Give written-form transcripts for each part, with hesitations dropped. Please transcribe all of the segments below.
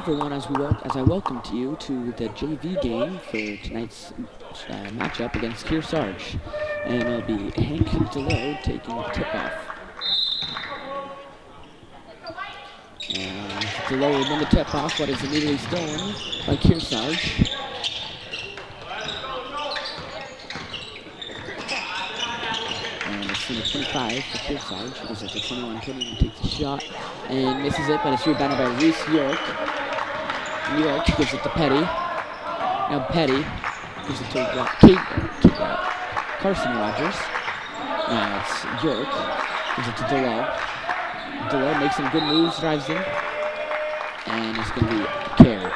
everyone, as I welcome to you to the JV game for tonight's matchup against Kearsarge. And it'll be Hank DeLoe taking the tip-off. And DeLoe will win the tip-off, but is immediately stolen by Kearsarge. And it's number 25 for Kearsarge. He goes up to 21, 21 takes a shot and misses it, but it's rebounded by Reese York. York gives it to Petty. Now Petty gives it to Carson Rogers. Now it's York. Gives it to DeLoe. DeLoe makes some good moves, drives in. And it's going to be Kerr.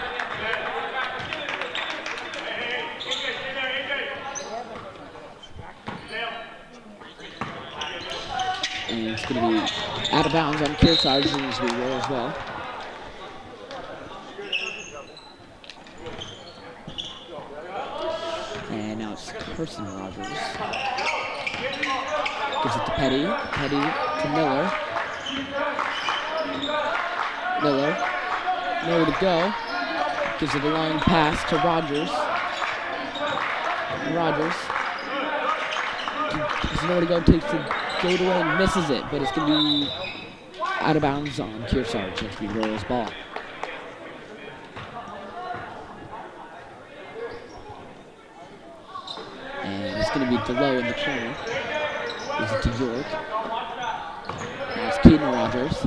And it's going to be out of bounds on Kearsarge, and it's going to be roll as well. And now it's Carson Rogers. Gives it to Petty. Petty to Miller. Miller. Nowhere to go. Gives it a long pass to Rogers. Rogers. There's nowhere to go. Takes the fade away and misses it. But it's going to be out of bounds on Kearsarge. It's going to be Royals ball. And it's going to be DeLoe in the corner. Gives it to York. And it's Keaton Rogers.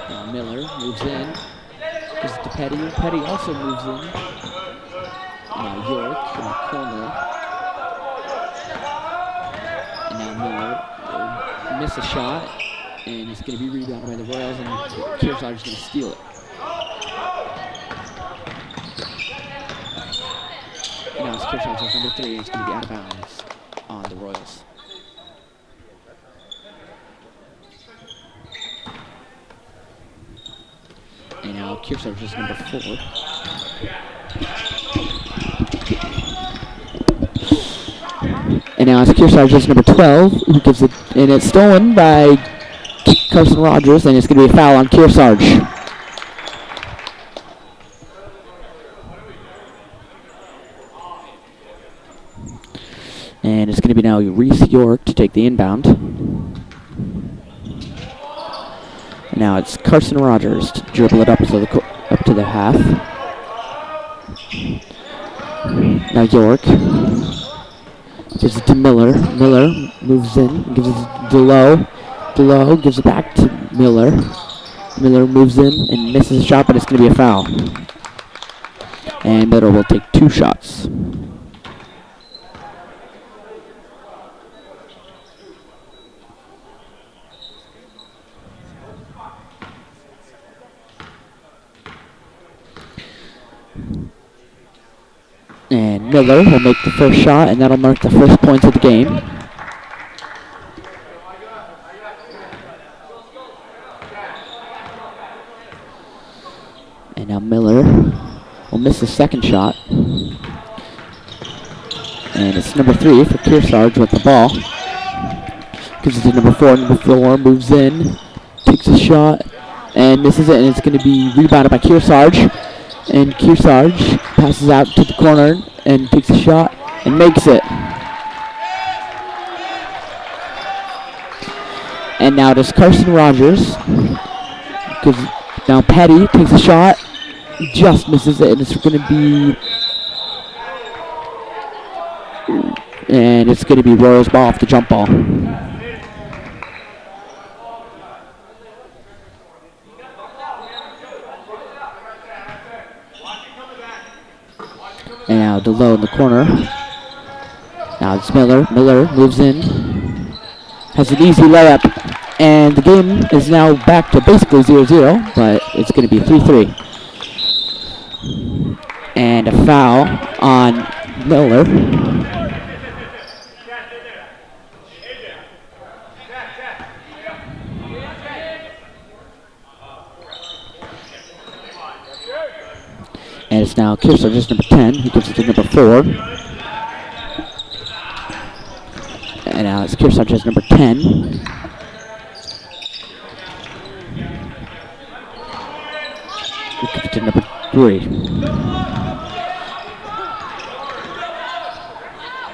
Now Miller moves in. Gives it to Petty. Petty also moves in. Now York in the corner. And now Miller will miss a shot. And it's going to be rebounded by the Royals, and Kearsarge is going to steal it. Now it's Kearsarge number 3. It's going to be out of bounds on the Royals. And now Kearsarge is number 4. And now it's Kearsarge is number 12, who gives it, and it's stolen by Carson Rogers, and it's going to be a foul on Kearsarge. And it's going to be now Reese York to take the inbound. And now it's Carson Rogers to dribble it up to the half. Now York gives it to Miller. Miller moves in, gives it to DeLoe. DeLoe gives it back to Miller. Miller moves in and misses a shot, but it's going to be a foul. And Miller will take 2 shots. And Miller will make the first shot, and that'll mark the first points of the game. And now Miller will miss the second shot. And it's number 3 for Kearsarge with the ball. Gives it to number 4. Number 4 moves in, takes a shot, and misses it, and it's going to be rebounded by Kearsarge. And Kearsarge passes out to the corner and takes a shot and makes it. And now does Carson Rogers. Now Petty takes a shot, just misses it, and it's going to be Royals ball off the jump ball. And now DeLoe in the corner. Now it's Miller. Miller moves in. Has an easy layup. And the game is now back to basically 0-0, but it's going to be 3-3. And a foul on Miller. And it's now Kearsarge number 10, who gives it to number 4. And now it's Kearsarge number 10. it to number 3.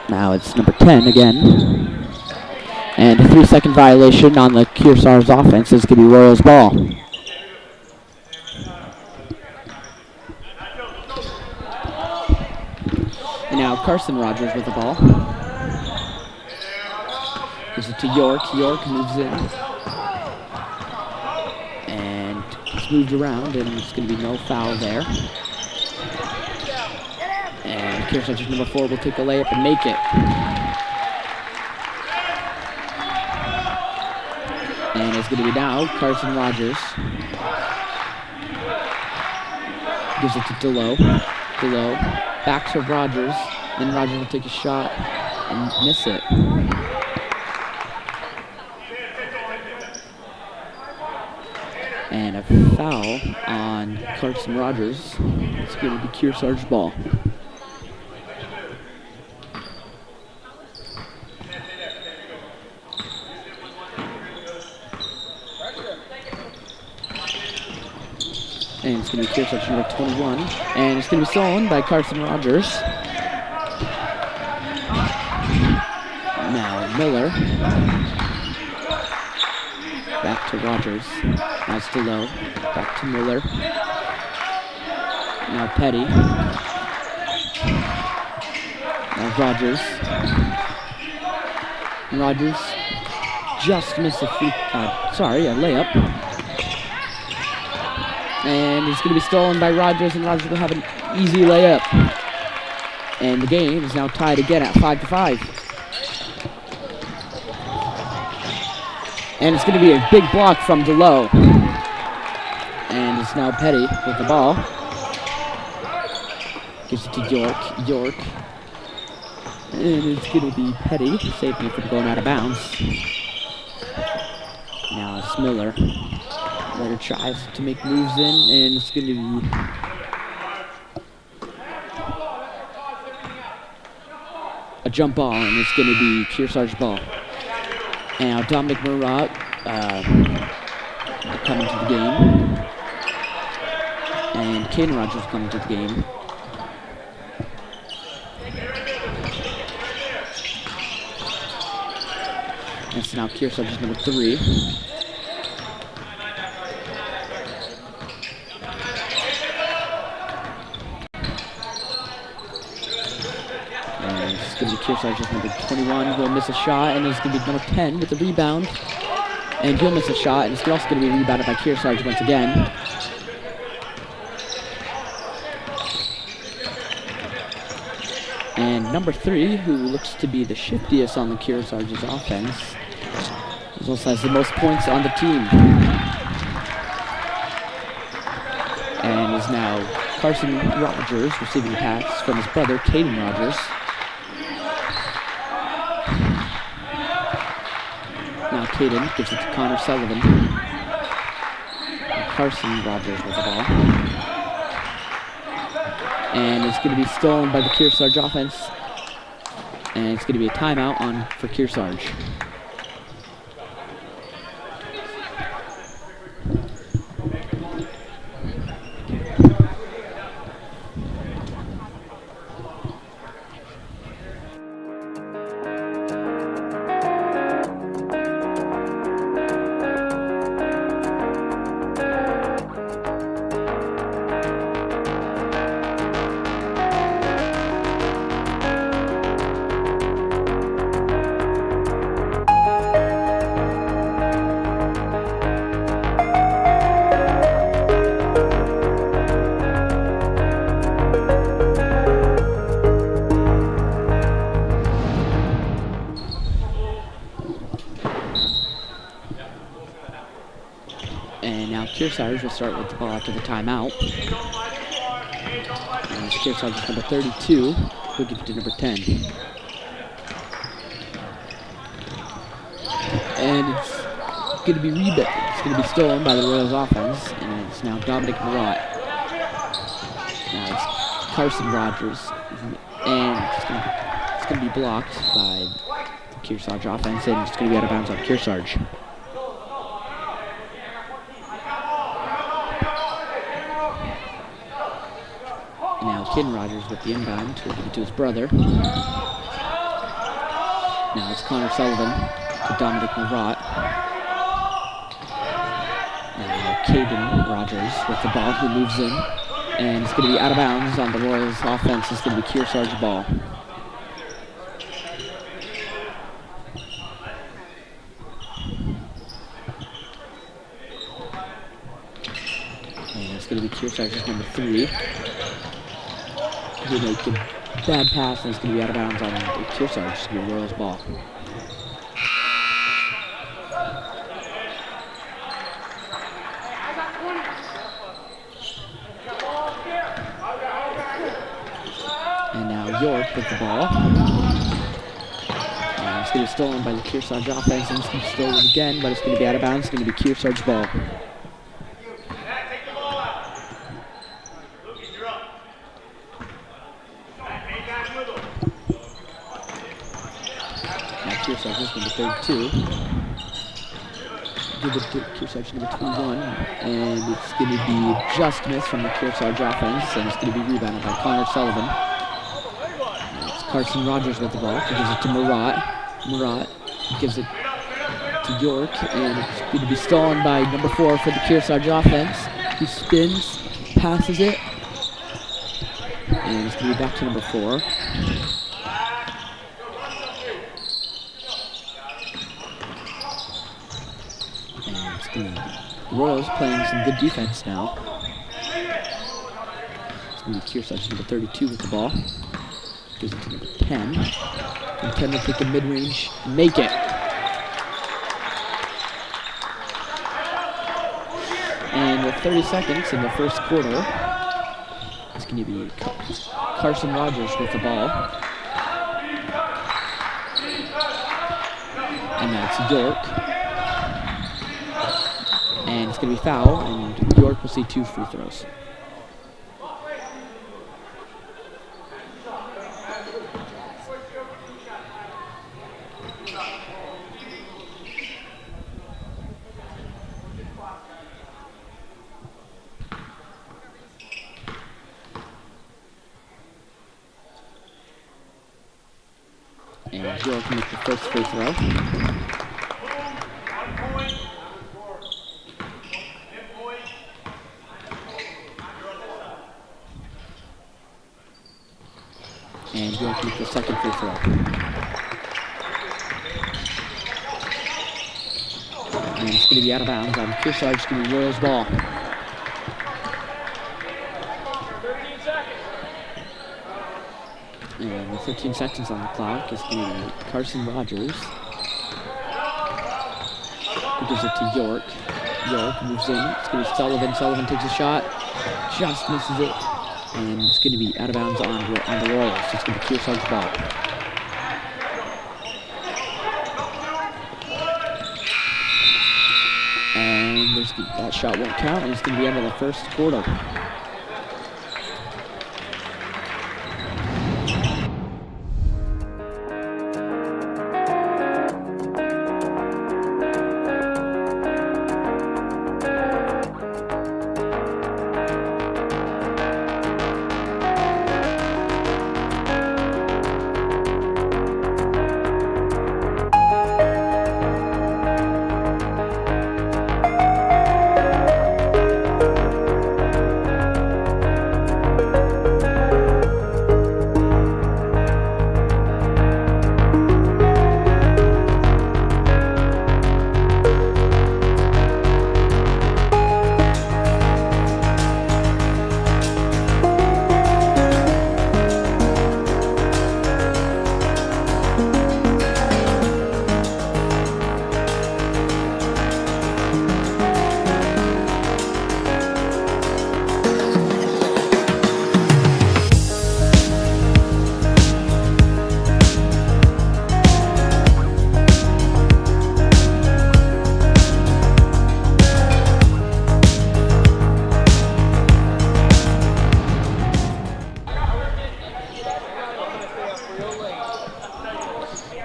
Now it's number 10 again. And a 3-second violation on the Kearsarge offense. It's going to be Royals ball. And now Carson Rogers with the ball. Gives it to York. York moves in. And it's moved around, and it's going to be no foul there. And Kearsarge number 4 will take the layup and make it. And it's going to be now Carson Rogers. Gives it to DeLow. DeLow back to Rogers. Then Rogers will take a shot and miss it. And a foul on Carson Rogers. It's going to be Kearsarge ball. And it's going to be Kearsarge number 21. And it's going to be stolen by Carson Rogers. Now Miller. Back to Rogers. Now it's DeLow. Back to Miller. Now Petty. Now Rogers. And Rogers just missed a layup. And it's going to be stolen by Rogers, and Rogers will have an easy layup. And the game is now tied again at 5-5. And it's going to be a big block from DeLow. And it's now Petty with the ball. Gives it to York. York. And it's going to be Petty, saving it from going out of bounds. Now it's Miller. Miller tries to make moves in, and it's going to be a jump ball, and it's going to be Kearsarge ball. And now Dominic Murat coming to the game. And Caden Rogers coming to the game. And so now Kearsarge is number 3. It's going to be Kearsarge is number 21. He'll miss a shot, and it's going to be number 10 with the rebound. And he'll miss a shot, and it's also going to be rebounded by Kearsarge once again. And number 3, who looks to be the shiftiest on the Kearsarge's offense, also has the most points on the team. And is now Carson Rogers receiving a pass from his brother, Caden Rogers. Now Caden gives it to Connor Sullivan. And Carson Rogers with the ball. And it's going to be stolen by the Kearsarge offense. And it's going to be a timeout for Kearsarge. Kearsarge will start with the ball after the timeout. And it's Kearsarge number 32. We'll give it to number 10. And it's going to be it's going to be stolen by the Royals offense. And it's now Dominic Murat. Now it's Carson Rogers. And it's going to be blocked by the Kearsarge offense. And it's going to be out of bounds on Kearsarge. Ken Rogers with the inbound to his brother. Now it's Connor Sullivan to Dominic Marat. Now Caden Rogers with the ball, who moves in. And it's going to be out of bounds on the Royals offense. It's going to be Kearsarge ball. And it's going to be Kearsarge's number 3. He make a bad pass, and it's going to be out of bounds on Kearsarge. It's going to be Royals ball. And now York with the ball. And it's going to be stolen by the Kearsarge offense, and it's going to be stolen again, but it's going to be out of bounds. It's going to be Kearsarge ball. Kearsarge is number 32. Give it to Kearsarge number 21. And it's going to be just missed from the Kearsarge offense. And it's going to be rebounded by Connor Sullivan. And it's Carson Rogers with the ball. He gives it to Marat. Marat gives it to York. And it's going to be stolen by number 4 for the Kearsarge offense. He spins, passes it. And it's going to be back to number 4. Royals playing some good defense now. It's going to be Kearsarge number 32 with the ball. Gives it to number 10. And 10 will take a mid-range and make it. And with 30 seconds in the first quarter, it's going to be Carson Rogers with the ball. And that's York. And it's going to be foul, and York will see 2 free throws. And York makes the first free throw. And York makes the second free throw. And it's going to be out of bounds on Kearsarge. It's going to be Royals ball. And with 15 seconds on the clock, it's going to be Carson Rogers. He gives it to York. York moves in. It's going to be Sullivan. Sullivan takes a shot. Just misses it. And it's going to be out of bounds on the Royals. It's going to be Kearsarge's ball. And that shot won't count, and it's going to be end of the first quarter.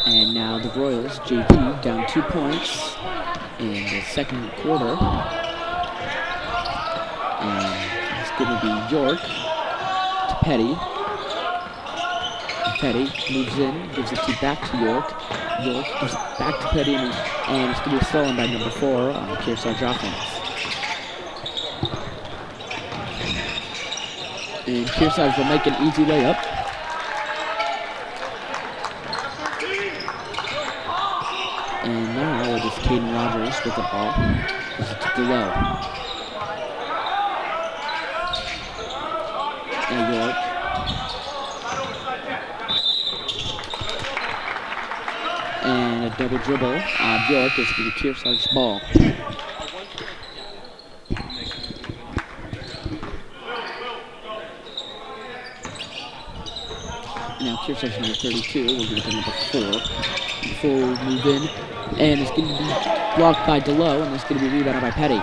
And now the Royals, JP, down 2 points in the second quarter. And it's going to be York to Petty. Petty moves in, gives it back to York. York gives it back to Petty, and it's going to be stolen by number 4 on the Kearsarge offense. And Kearsarge will make an easy layup. And now it is Caden Rogers with the ball. Gives it to Below. And York. And a double dribble on York. It's going to be Kearsarge's ball. Now Kearsarge number 32 will give it to number 4. Number 4 will move in, and it's going to be blocked by DeLow, and it's going to be rebounded by Petty.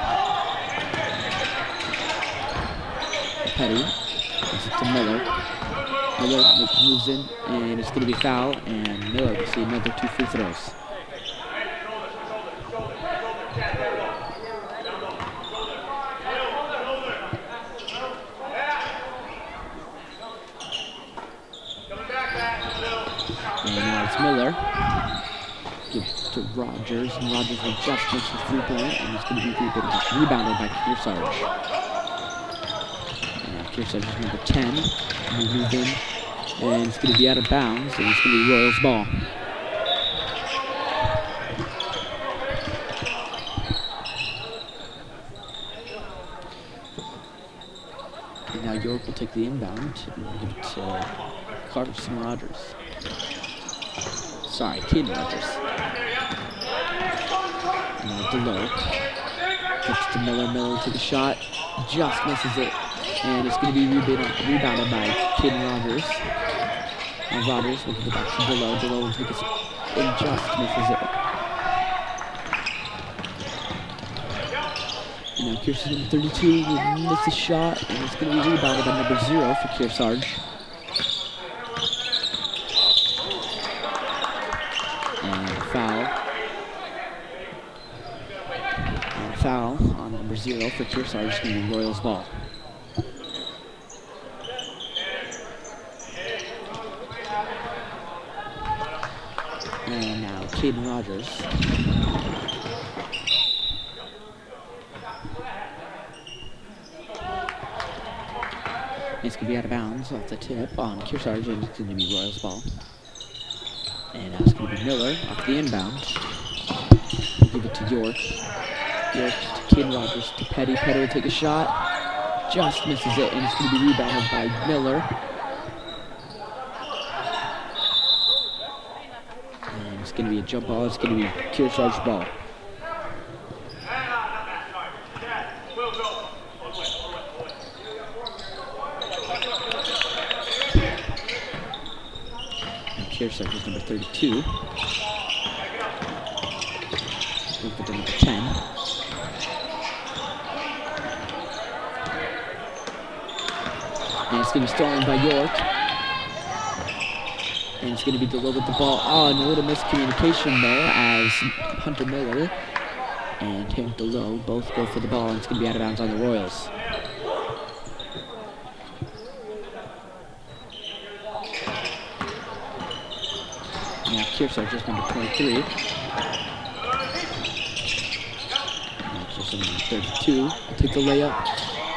Petty gives it to Miller. Miller moves in, and it's going to be foul, and Miller will see another 2 free throws. And now it's Miller. Give it to Rogers, and Rogers will just miss the 3-point, and it's going to be rebounded by Kearsarge. And now Kearsarge is number 10. We move in, and it's going to be out of bounds, and it's going to be Royals ball. And now York will take the inbound and give it to Carson Rogers. Sorry, Caden Rogers. Now DeLow. Gets to Miller. Miller will take a shot. Just misses it. And it's going to be rebounded by Caden Rogers. And Rogers will give it back to DeLow. DeLow will take it and just misses it. And now Kearsarge number 32 will miss a shot. And it's going to be rebounded by number 0 for Kearsarge. Foul on number 0 for Kearsarge. It's going to be Royals ball. And now Caden Rogers. It's going to be out of bounds off the tip on Kearsarge, and it's going to be Royals ball. And now it's going to be Miller off the inbound. We'll give it to York. York to Caden Rogers to Petty. Petty will take a shot. Just misses it, and it's going to be rebounded by Miller. And it's going to be a jump ball. It's going to be Kearsarge's ball. And Kearsarge is number 32. Move it to number 10. And it's going to be stolen by York. And it's going to be DeLow with the ball. Oh, and a little miscommunication there as Hunter Miller and Tank DeLow both go for the ball, and it's going to be out of bounds on the Royals. Now Kearsarge is number 23. Now Kearsarge number 32 will take the layup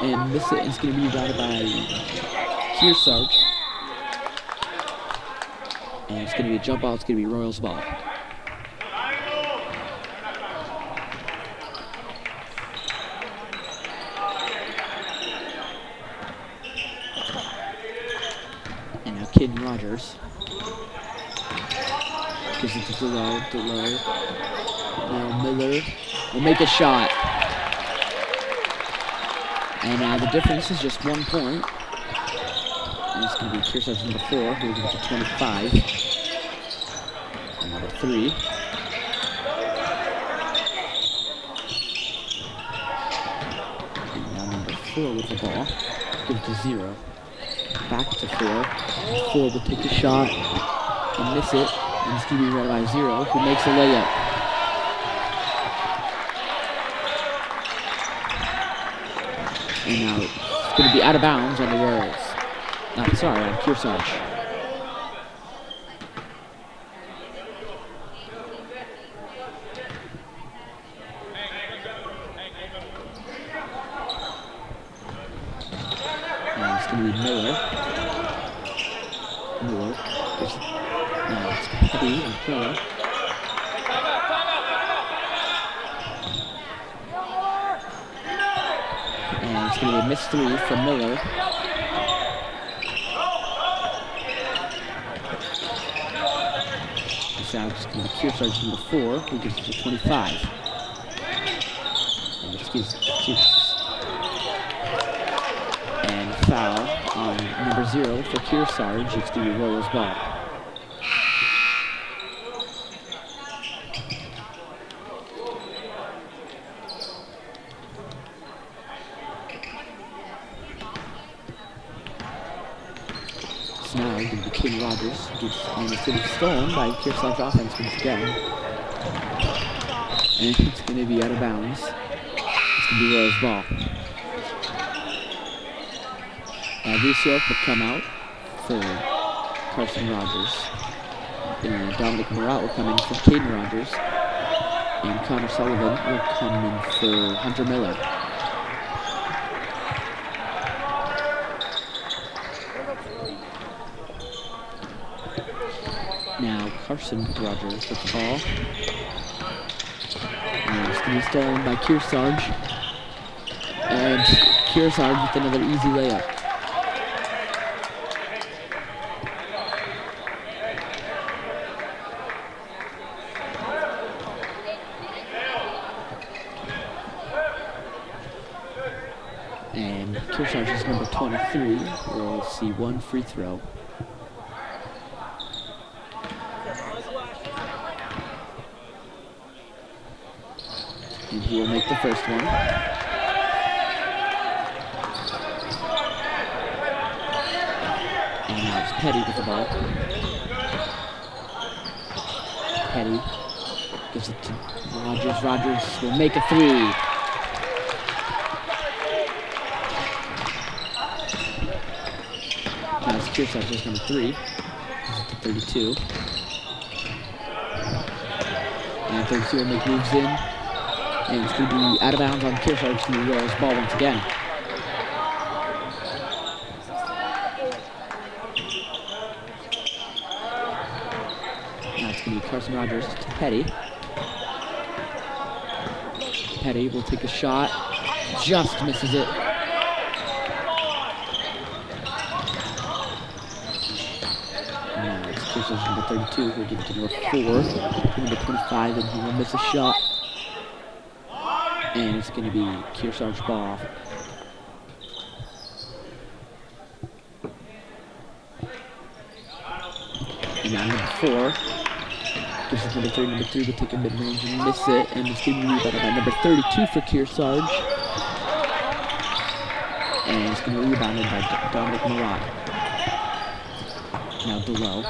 and miss it, and it's going to be rebounded by Kearsarge. And it's going to be a jump ball. It's going to be Royals ball. And now Caden Rogers gives it to DeLow. Now Miller will make a shot. And now the difference is just 1 point. And it's going to be Kearsarge number 4, who will give it to 25. And number 3. And now number 4 with the ball. Give it to 0. Back to 4. 4 will take a shot and miss it. And it's going to be right by 0, who makes a layup. And now it's going to be out of bounds on the Royals. Sorry, on Kearsarge. And it's going to be Miller. Miller. Now it's Petty and Miller. And it's going to be a missed 3 from Miller. It's now just going to be Kearsarge number 4, who gives it to 25. And this gives and foul on number 0 for Kearsarge. It's going to be Royals ball. Now going to be Kearsarge, and it's going to be stolen by Kearsarge offense once again. And it's going to be out of bounds. It's going to be Royals ball. Reese York will come out for Carson Rogers. And Dominic Murat will come in for Caden Rogers. And Connor Sullivan will come in for Hunter Miller. Now Carson Rogers with the ball. And it's going to be stolen by Kearsarge. And Kearsarge with another easy layup. And Kearsarge's number 23 will see one free throw. And he will make the first one. And now it's Petty with the ball. Petty gives it to Rogers. Rogers will make a 3. Now it's Kearsarge's number 3. Gives it to 32. And 32 will make moves in. And it's going to be out of bounds on Kearsarge and the Royals ball once again. Now it's going to be Carson Rogers to Petty. Petty will take a shot. Just misses it. Now it's Kearsarge number 32 who will give it to number 4. To number 25, and he will miss a shot. And it's going to be Kearsarge ball. And now number 4. Gives it to number 3. Number 3 will take a mid-range and miss it. And it's going to be rebounded by number 32 for Kearsarge. And it's going to be rebounded by Dominic Murat. Now below.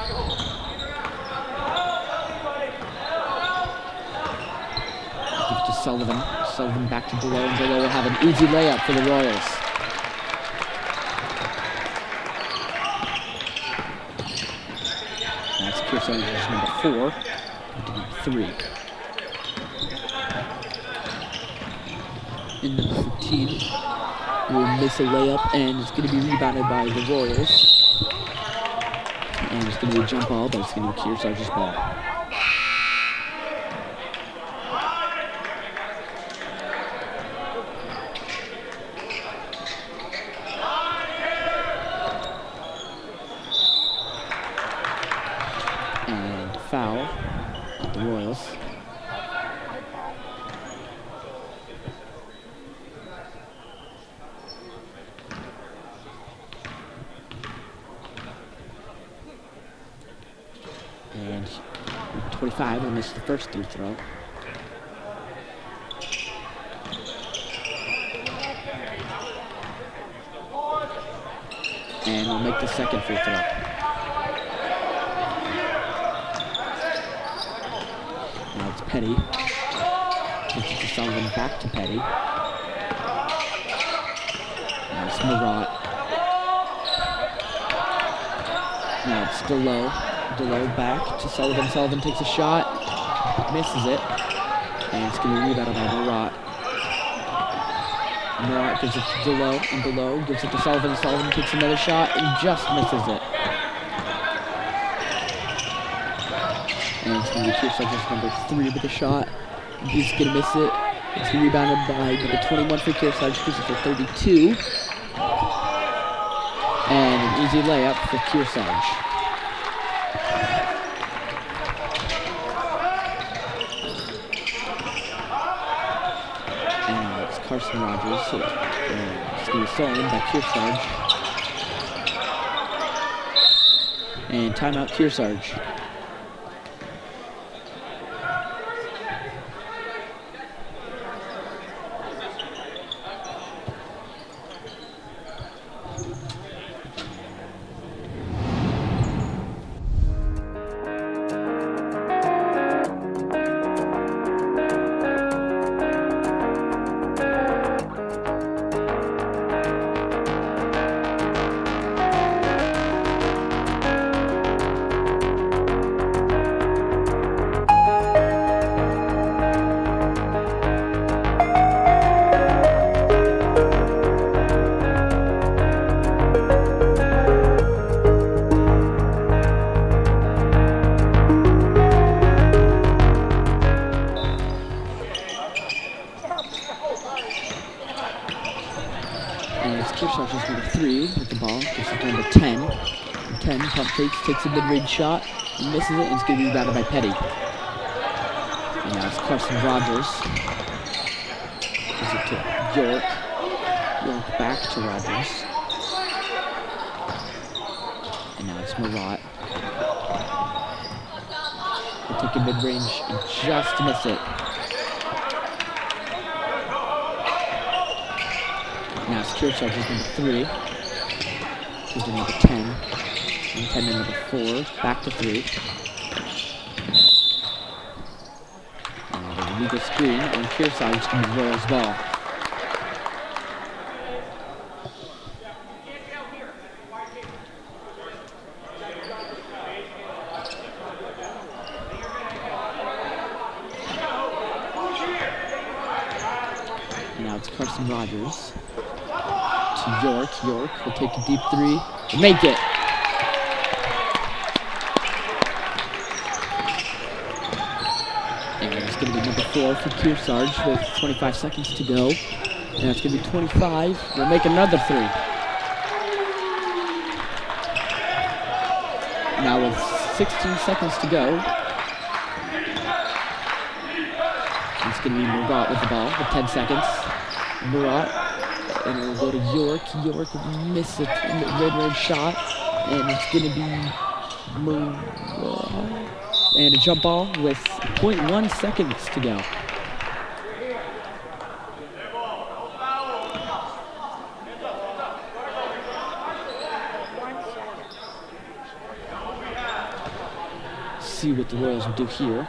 Give it to Sullivan. Sullivan back to below, and below will have an easy layup for the Royals. That's Kearsarge's number 4, and number 3. And number 15 will miss a layup, and it's going to be rebounded by the Royals. And it's going to be a jump ball, but it's going to be Kearsarge's ball. Foul at the Royals. And 25 will miss the first free throw. And will make the second free throw. Now it's Petty. Gives it to Sullivan, back to Petty. Now it's Murat. Now it's DeLow. DeLow back to Sullivan. Sullivan takes a shot. Misses it. And it's going to be rebounded by Murat. Murat gives it to DeLow. And DeLow gives it to Sullivan. Sullivan takes another shot and just misses it. And it's going to be Kearsarge's number 3 with a shot. He's going to miss it. It's rebounded by number 21 for Kearsarge. Gives it for 32. And an easy layup for Kearsarge. And now it's Carson Rogers. It's going to be stolen by Kearsarge. And timeout Kearsarge. Kearsarge's number 3 with the ball. Gives it to number 10. 10 pump fakes, takes a mid-range shot, and misses it, and it's going to be rebounded by Petty. And now it's Carson Rogers. Gives it to York. York back to Rogers. And now it's Murat. He'll take a mid-range and just miss it. Now it's Kearsarge's number 3. Gives to number 10. And 10 to number 4. Back to 3. And there's a legal screen on Kearsarge to the Royals ball. Now it's Carson Rogers to York. York will take a deep 3 and make it. And it's going to be number 4 for Kearsarge with 25 seconds to go. And it's going to be 25. We'll make another 3. Now with 16 seconds to go, it's going to be Murat with the ball with 10 seconds. Murat, and it'll go to York. York will miss a mid-range shot, and it's going to be Murat. And a jump ball with 0.1 seconds to go. See what the Royals will do here.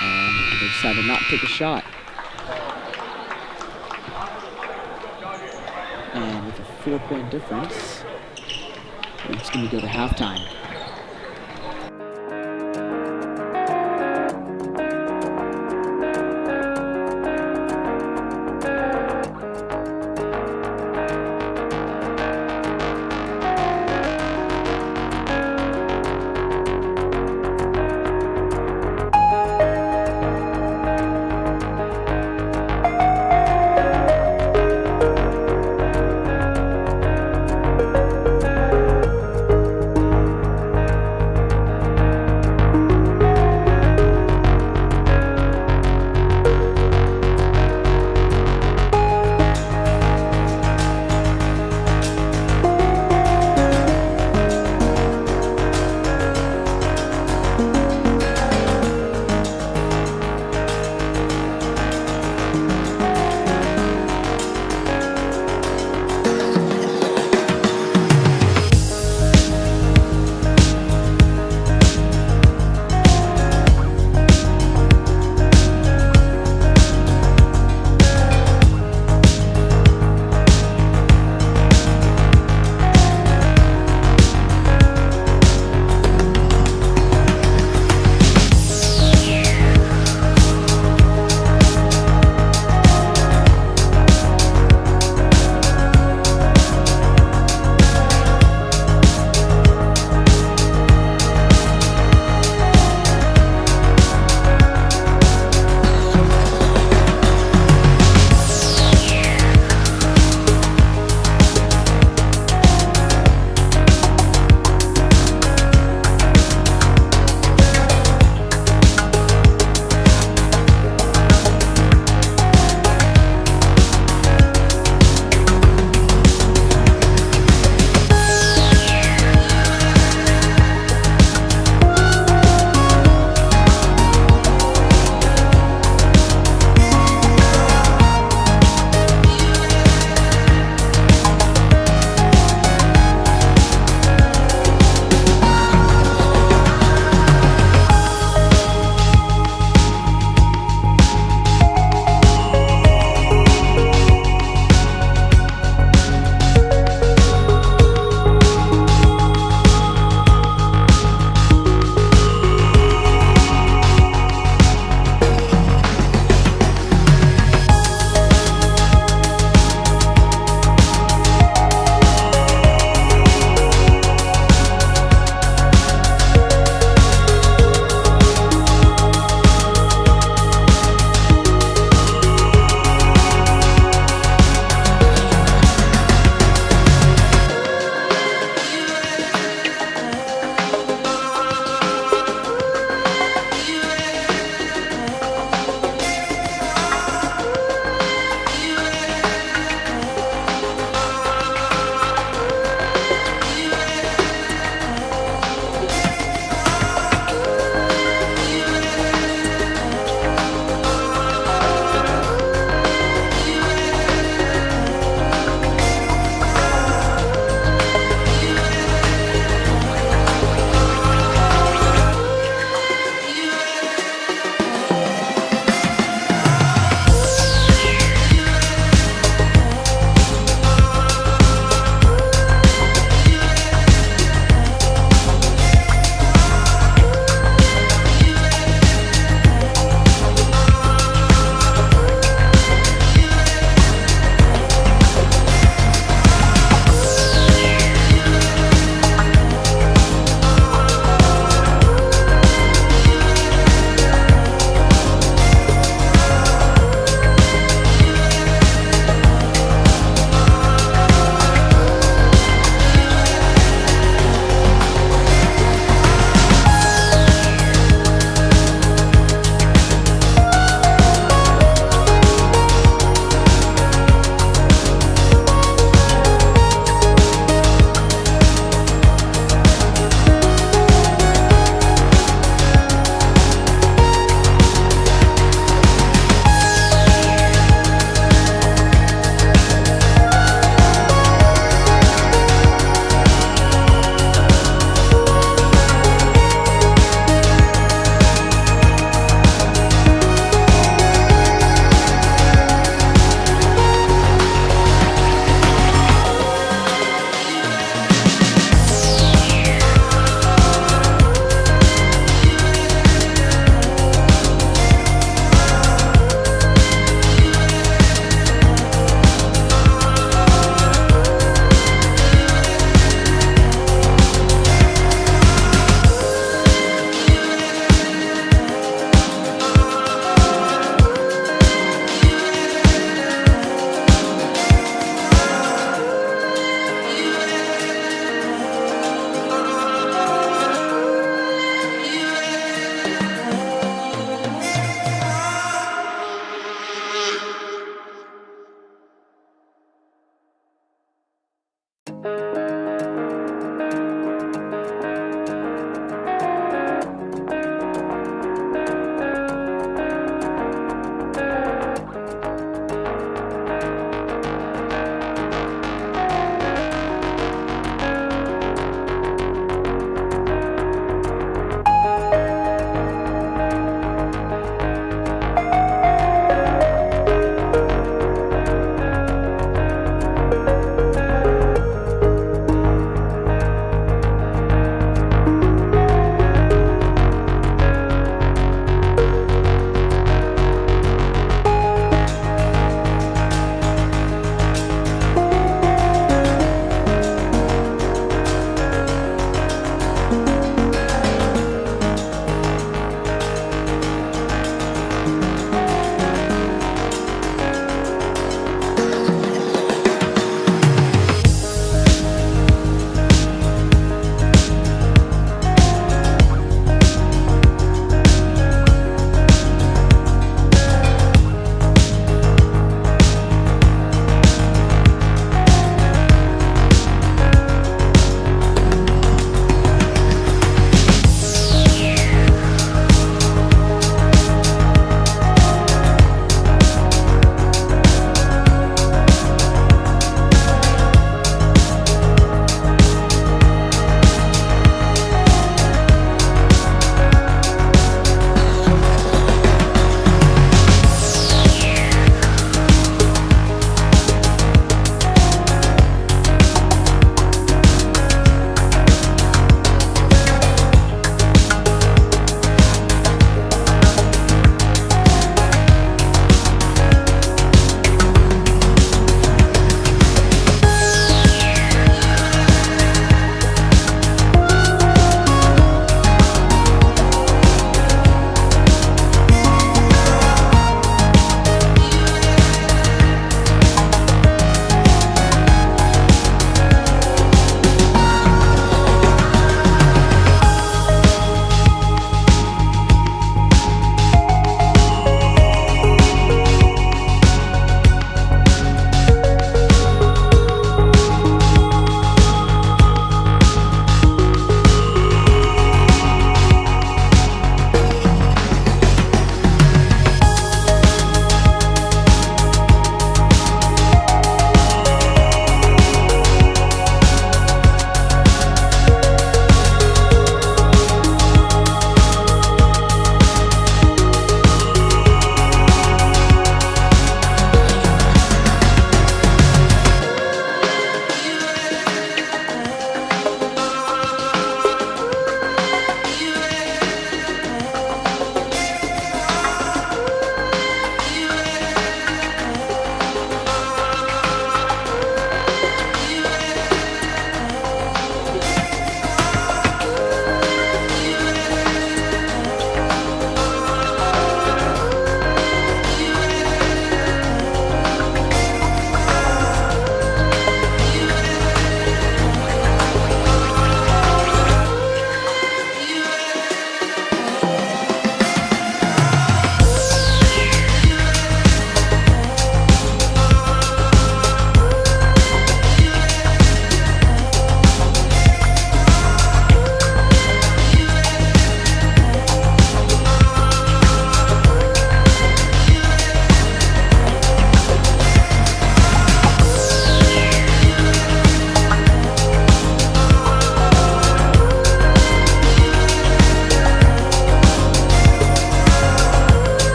And they decided not to take a shot. And with a 4-point difference, it's going to go to halftime.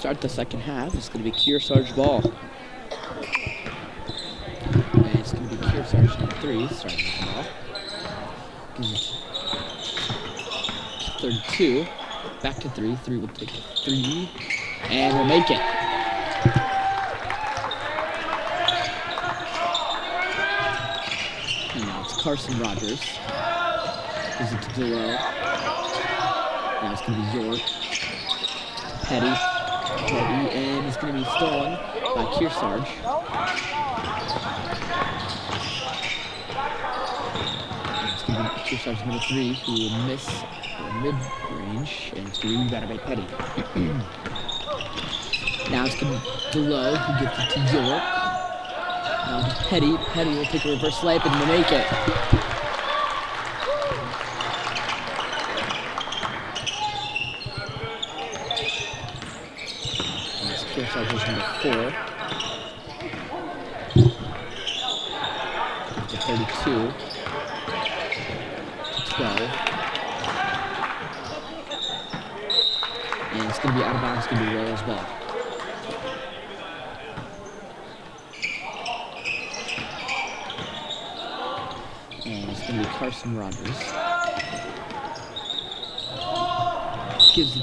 start the second half. It's going to be Kearsarge ball. And it's going to be Kearsarge number 3 starting with the ball. 32. Back to 3. 3 will take 3. And we'll make it. And now it's Carson Rogers. Gives it to Delo. Now it's going to be York. Petty, and it's going to be stolen by Kearsarge. And it's going to be Kearsarge number 3 who will miss mid-range, and it's going to be rebounded by Petty. Now it's going to be Delo who gets it to York. Now to Petty. Petty will take a reverse layup and will make it. Kearsarge is number 4. To 32. To 12. And it's going to be out of bounds. It's going to be Royals ball. And it's going to be Carson Rogers. Gives it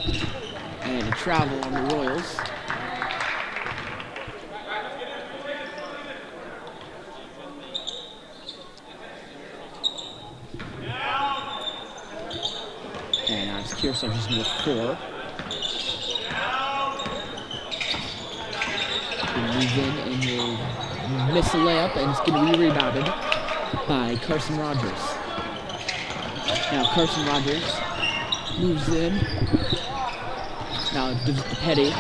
and a travel on the Royals. Kearsarge is number 4. He'll move in and will miss a layup, and it's going to be rebounded by Carson Rogers. Now Carson Rogers moves in. Now it gives it to Petty.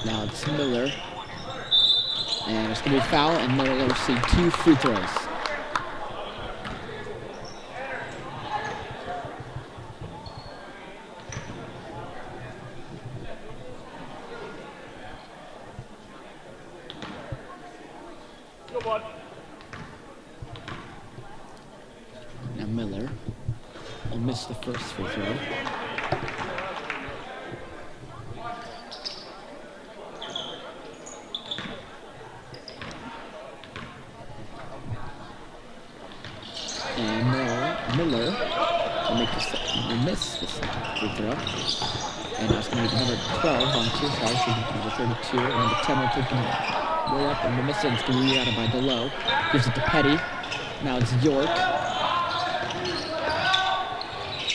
Now it's Miller. And it's going to be a foul, and Miller will receive 2 free throws. Now Miller will miss the first free throw. And Miller will miss the second free throw. And now it's going to be number 12 on Kearsarge, number 32, and number 10 will take him way up, and the miss it's going to be rebounded by Delo. Gives it to Petty. Now it's York.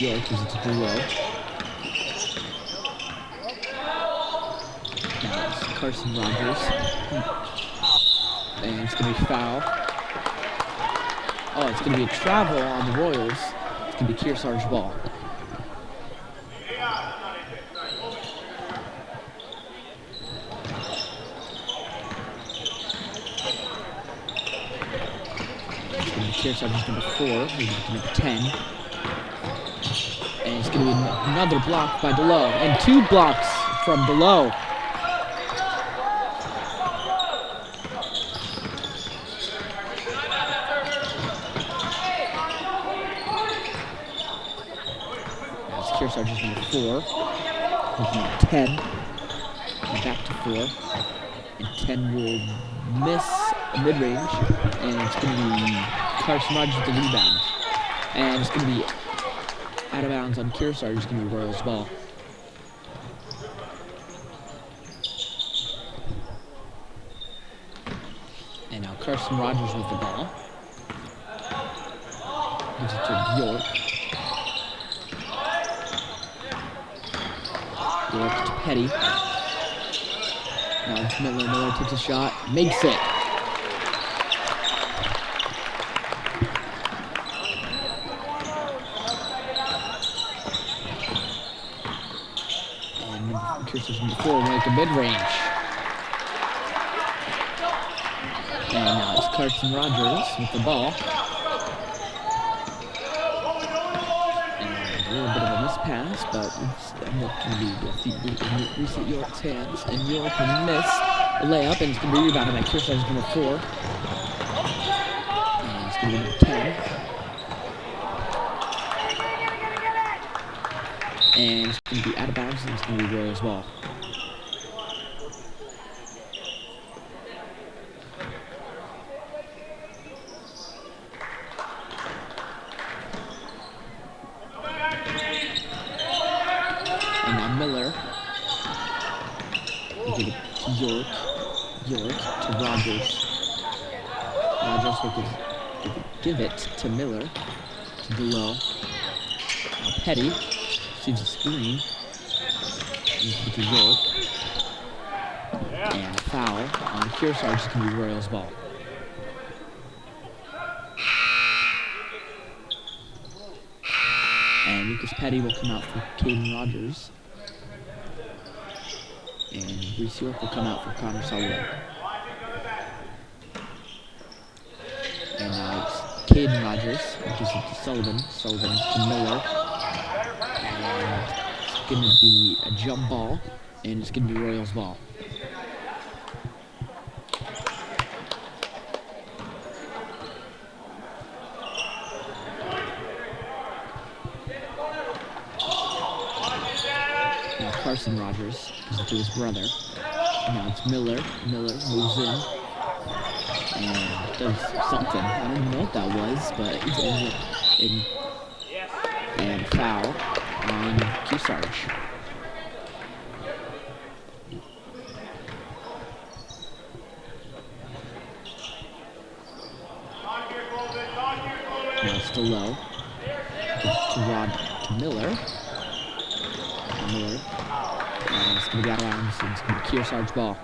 York gives it to Delo. Now it's Carson Rogers. And it's going to be foul. Oh, it's going to be a travel on the Royals. It's going to be Kearsarge ball. Kearsarge is number 4, number 10. And it's going to be another block by Delo. And 2 blocks from Delo. That's Kearsarge is number 4. He's number 10. And back to 4. And 10 will miss mid-range. And it's going to be Carson Rogers with the rebound. And it's going to be out of bounds on Kearsarge. It's going to be Royals ball. And now Carson Rogers with the ball. Gives it to York. York to Petty. Now it's Miller. Miller takes a shot. Makes it. Kearsarge number 4 will make a mid-range. And now it's Carson Rogers with the ball. And a little bit of a mispass, but it's ended up going to be recent York's hands. And York will miss a layup, and it's going to be rebounded by Kearsarge number 4. And it's going to be number 10. and it's going to be out of bounds, and it's going to be Royals ball. And now Miller. We'll give it to York. York to Rogers. Rogers will give it to Miller. To below. Now Petty receives a screen. To York. And a foul on Kearsarge. Is going to be Royals ball. And Lucas Petty will come out for Caden Rogers. And Reese York will come out for Connor Sullivan. And now it's Caden Rogers, which is to Sullivan. Sullivan to Miller. And it's going to be a jump ball. And it's going to be Royals ball. Carson Rogers gives it to his brother. Now it's Miller. Miller moves in and does something. I don't even know what that was, but he's in and foul on Kearsarge. Now it's still low. To Miller. Miller. And it's going to be out of bounds, and it's going to be Kearsarge ball.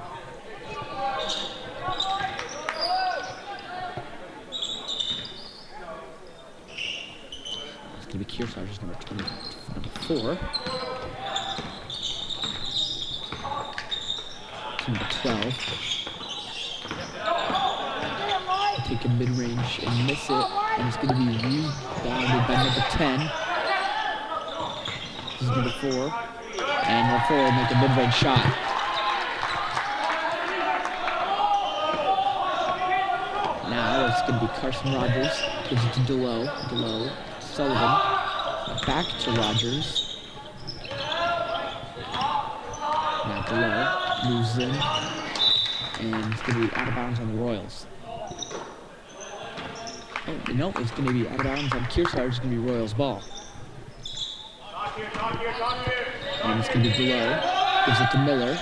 It's going to be Kearsarge's number 4. Number 12. Take a mid-range and miss it, and it's going to be rebounded by number 10. This is number 4. And number 4 will make a mid-range shot. Now it's going to be Carson Rogers. Gives it to Delow. Delow to Sullivan. Back to Rogers. Now Delow moves in. And it's going to be out of bounds on the Royals. Oh, no, it's going to be out of bounds on Kearsarge. It's going to be Royals ball. And it's going to be below. Gives it to Miller.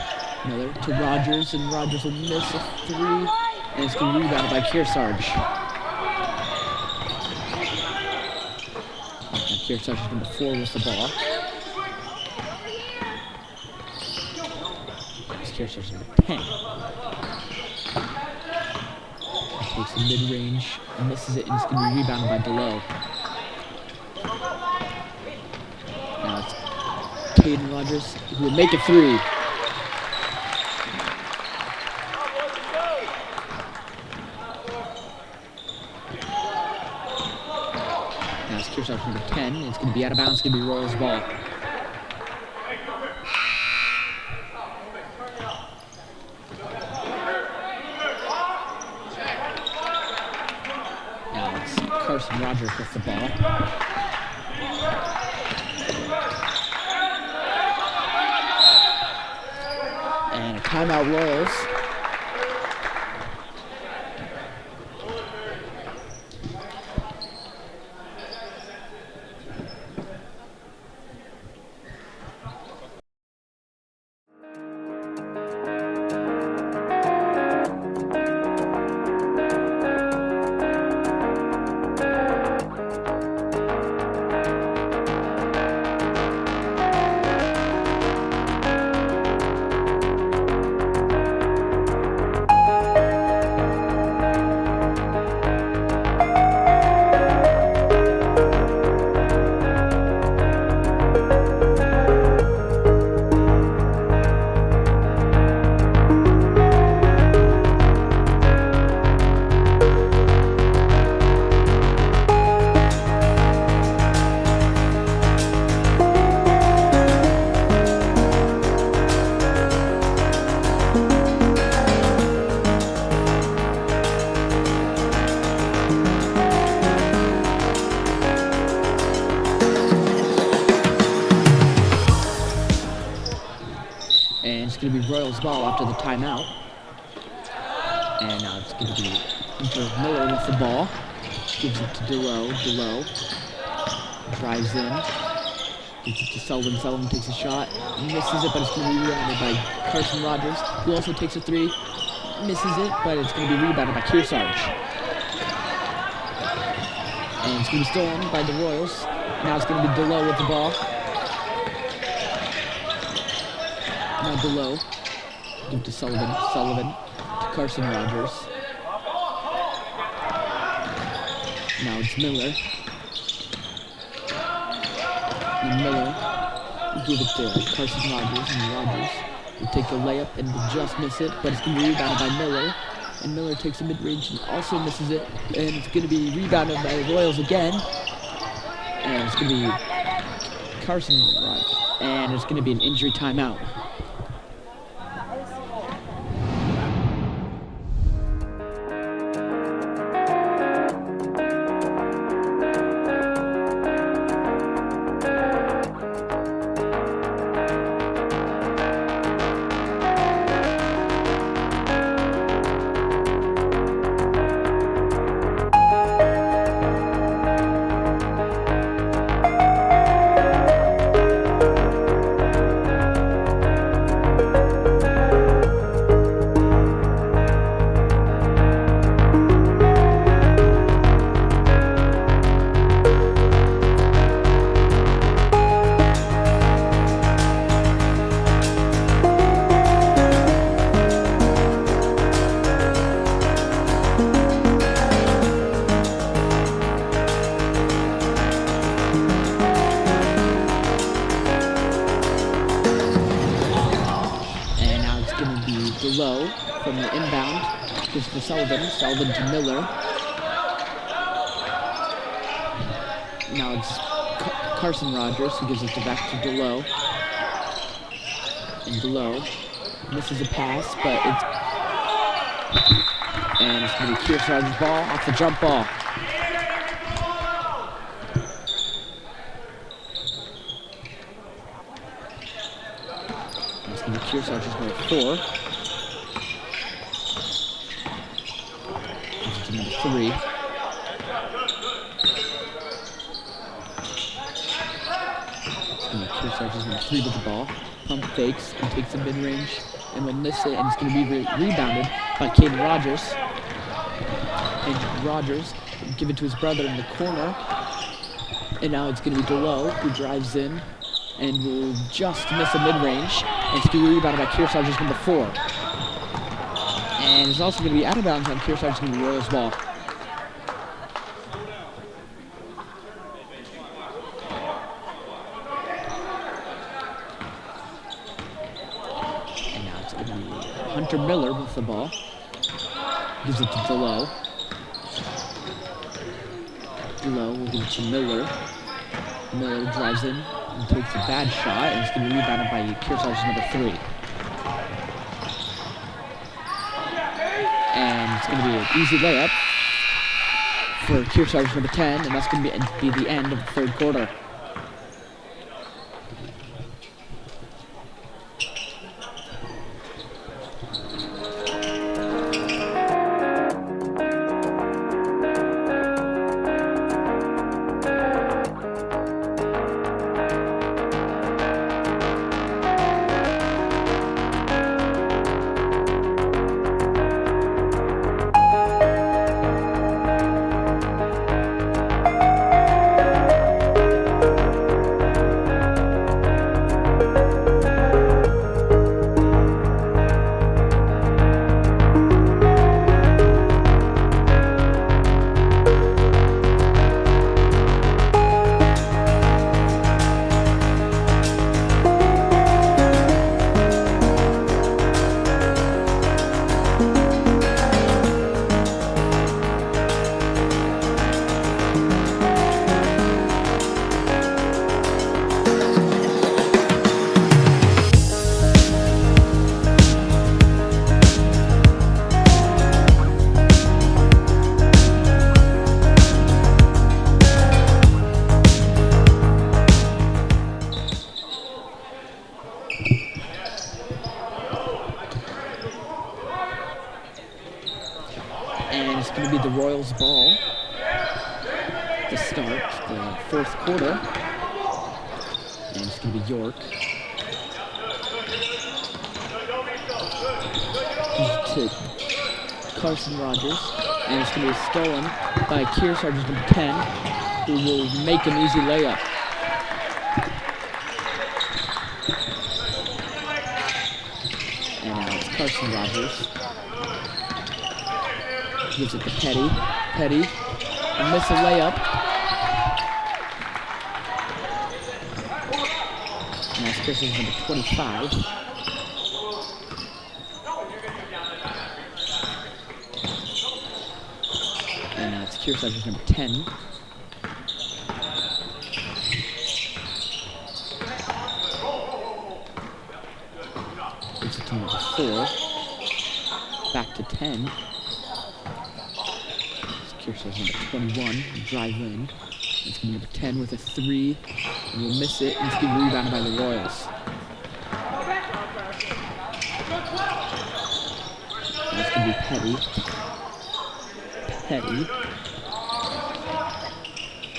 Miller to Rogers, and Rogers will miss a 3. And it's going to be rebounded by Kearsarge. And Kearsarge is number 4 with the ball. It's Kearsarge number 10. He takes the mid-range, misses it, and it's going to be rebounded by Delow. Now it's Caden Rogers, who will make a 3. Now it's Kearsarge number 10, and it's going to be out of bounds. It's going to be Royals ball. Now it's Carson Rogers with the ball. And a timeout Royals. going to be Royals ball after the timeout. And now it's going to be Hunter Miller with the ball. Gives it to DeLoe. DeLoe drives in. Gives it to Sullivan. Sullivan takes a shot. Misses it, but it's going to be rebounded by Carson Rogers, who also takes a three. Misses it, but it's going to be rebounded by Kearsarge. And it's going to be stolen by the Royals. Now it's going to be DeLoe with the ball. Now DeLoe. Give it to Sullivan. Sullivan to Carson Rogers. Now it's Miller. And Miller will give it to Carson Rogers, and Rogers will take a layup and will just miss it, but it's going to be rebounded by Miller. And Miller takes a mid-range and also misses it, and it's going to be rebounded by the Royals again. And it's going to be Carson Rogers, and it's going to be an injury timeout. DeLoe from the inbound. Gives to Sullivan. Sullivan to Miller. Now it's Carson Rogers who gives it back to DeLoe. And DeLoe misses a pass, but it's going to be Kearsarge's ball off the jump ball. It's going to be Kearsarge's number 4. It's number 3. It's going to be Kearsarge's number 3 with the ball. Pump fakes and takes a mid-range and will miss it, and it's going to be rebounded by Caden Rogers. And Rogers will give it to his brother in the corner. And now it's going to be DeLoe who drives in and will just miss a mid-range. And it's going to be rebounded by Kearsarge's number 4. And it's also going to be out of bounds on Kearsarge's going to be Royals ball. And now it's going to be Hunter Miller with the ball. Gives it to DeLoe. DeLoe will give it to Miller. Miller drives in and takes a bad shot, and it's going to be rebounded by Kearsarge's number 3. And it's going to be an easy layup for Kearsarge's number 10, and that's going to be the end of the third quarter. Royals ball to start the fourth quarter. And it's going to be York. To Carson Rogers. And it's going to be stolen by Kearsarge, number 10, who will make an easy layup. And now it's Carson Rogers. Gives it to Petty. Petty. And miss a layup. And that's Kearsarge, number 25. And now it's Kearsarge, number 10. It's a to number 4. Back to 10. Kearsarge, number 21. Drive in. It's going to be number 10 with a 3. And we'll miss it. And it's going to be rebounded by the Royals. And it's going to be Petty. Petty.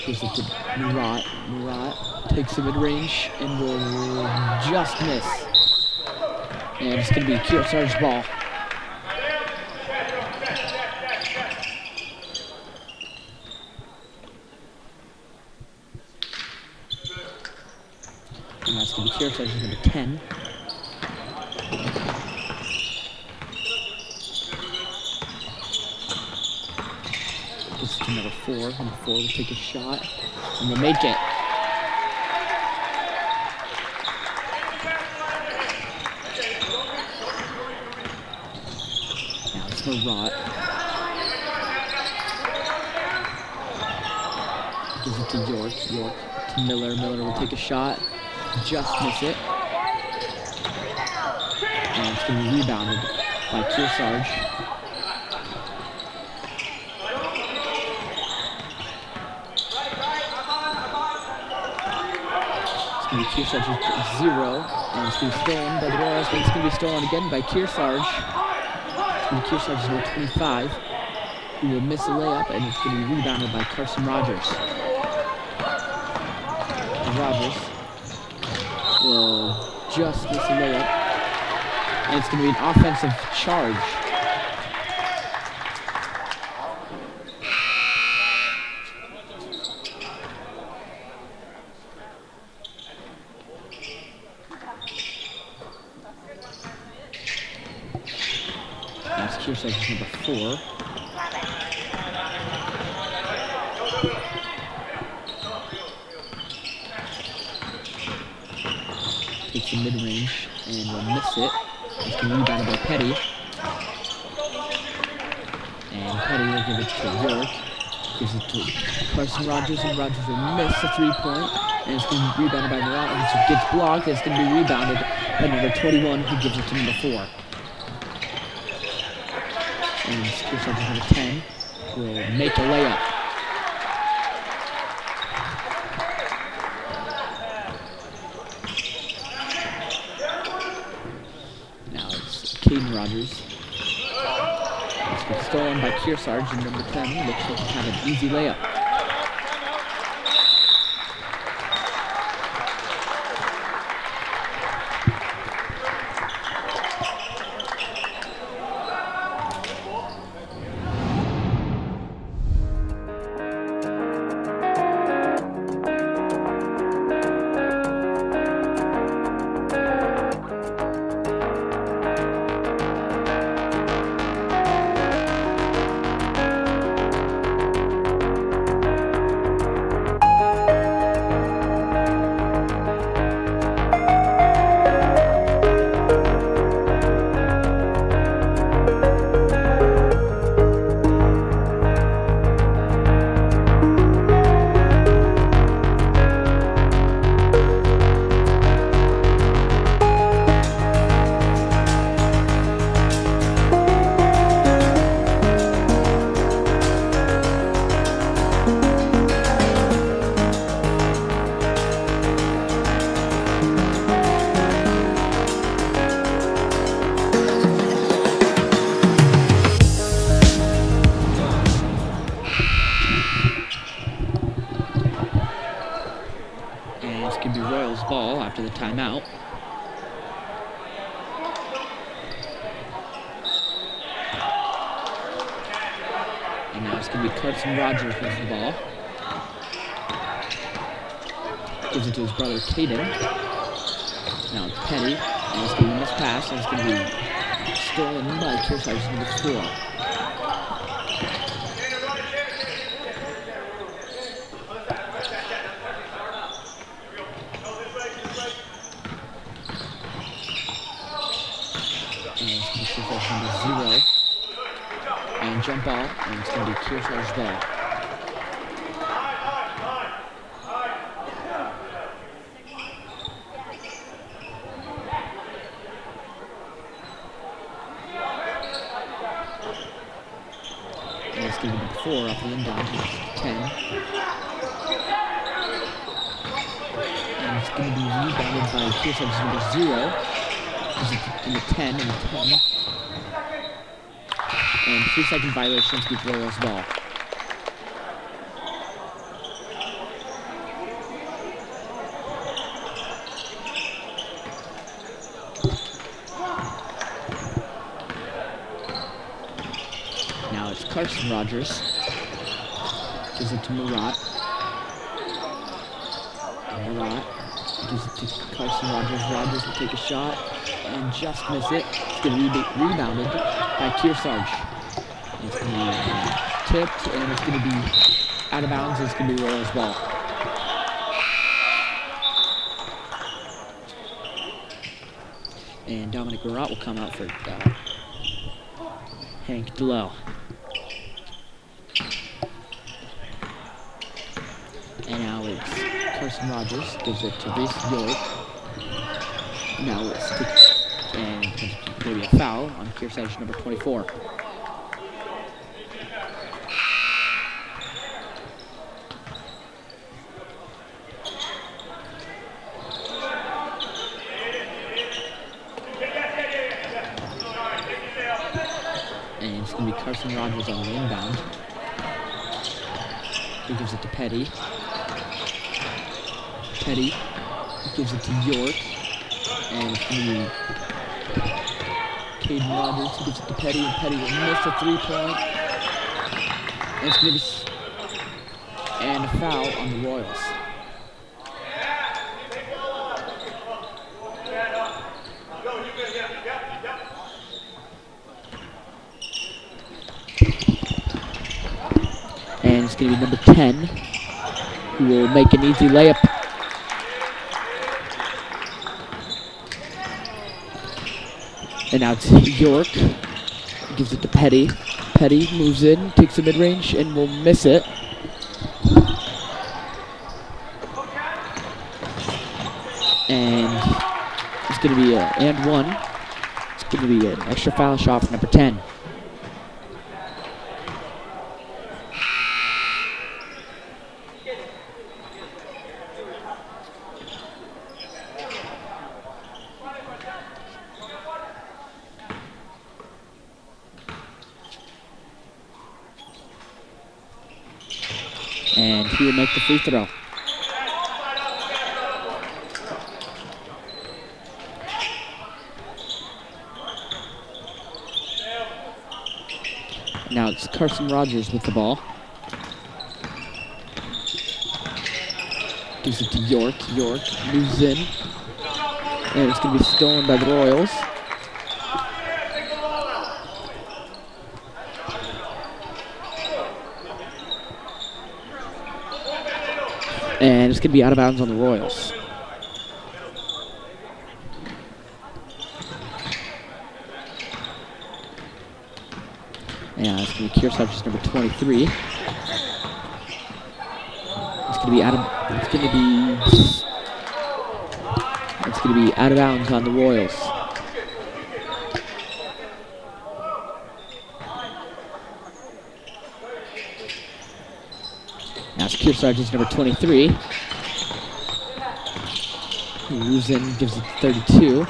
Gives it to Murat. Murat takes the mid-range and will just miss. And it's going to be Kearsarge's ball. And that's going to be Kearsarge, number 10. This is to number 4. Number 4 will take a shot and will make it. Now it's Murat. Gives it to York. York to Miller. Miller will take a shot. Just miss it. And it's going to be rebounded by Kearsarge. It's going to be Kearsarge with 0. And it's going to be stolen by the Royals, but it's going to be stolen again by Kearsarge. It's going to be Kearsarge's number 25. Who will miss a layup, and it's going to be rebounded by Carson Rogers. And Rogers will just miss a layup, and it's going to be an offensive charge. That's Kearsarge's number 4. Takes the mid-range and will miss it. It's going to be rebounded by Petty. And Petty will give it to York. Gives it to Carson Rogers, and Rogers will miss a 3-point. And it's going to be rebounded by Murat. And it gets blocked. It's going to be rebounded by number 21, who gives it to number 4. And Kearsarge, number 10, will make a layup. Rogers. It's been stolen by Kearsarge, and number 10 looks like to have an easy layup. ball after the timeout. And now it's going to be Carson Rogers with the ball. Gives it to his brother, Caden. Now it's Petty, and it's going to be a missed pass, and it's going to be stolen by Kearsarge number 4. And it's going to be Kearsarge number 0. And jump ball, and it's going to be Kearsarge's ball. And it's going to be 4 off the inbound, 10. And it's going to be rebounded by Kearsarge's number 0. In the 10 and the 10. And 3-second violation to keep Royals ball. Now it's Carson Rogers. Gives it to Murat. Murat gives it to Carson Rogers. Rogers will take a shot and just miss it. It's going to be rebounded by Kearsarge. It's going to be tipped, and it's going to be out of bounds. It's going to be Royals ball. And Dominic Murat will come out for Hank DeLow. And now it's Carson Rogers. Gives it to Reese York. Now it's and maybe a foul on Kearsarge number 24. And it's going to be Carson Rogers on the inbound. He gives it to Petty. Petty gives it to York. And it's going to be Caden Rogers who gives it to Petty. And Petty will miss a 3-point. And it's going to be and a foul on the Royals. And it's going to be number 10, who will make an easy layup. And now it's York. He gives it to Petty. Petty moves in, takes the mid-range, and will miss it. And it's going to be an and 1. It's going to be an extra foul shot for number 10. And he will make the free throw. Now it's Carson Rogers with the ball. Gives it to York. York moves in. And it's going to be stolen by the Royals. And it's going to be out of bounds on the Royals. Yeah, it's going to be Kearsarge's number 23. It's going to be out of bounds on the Royals. Now it's Kearsarge's number 23. He moves in, gives it to 32.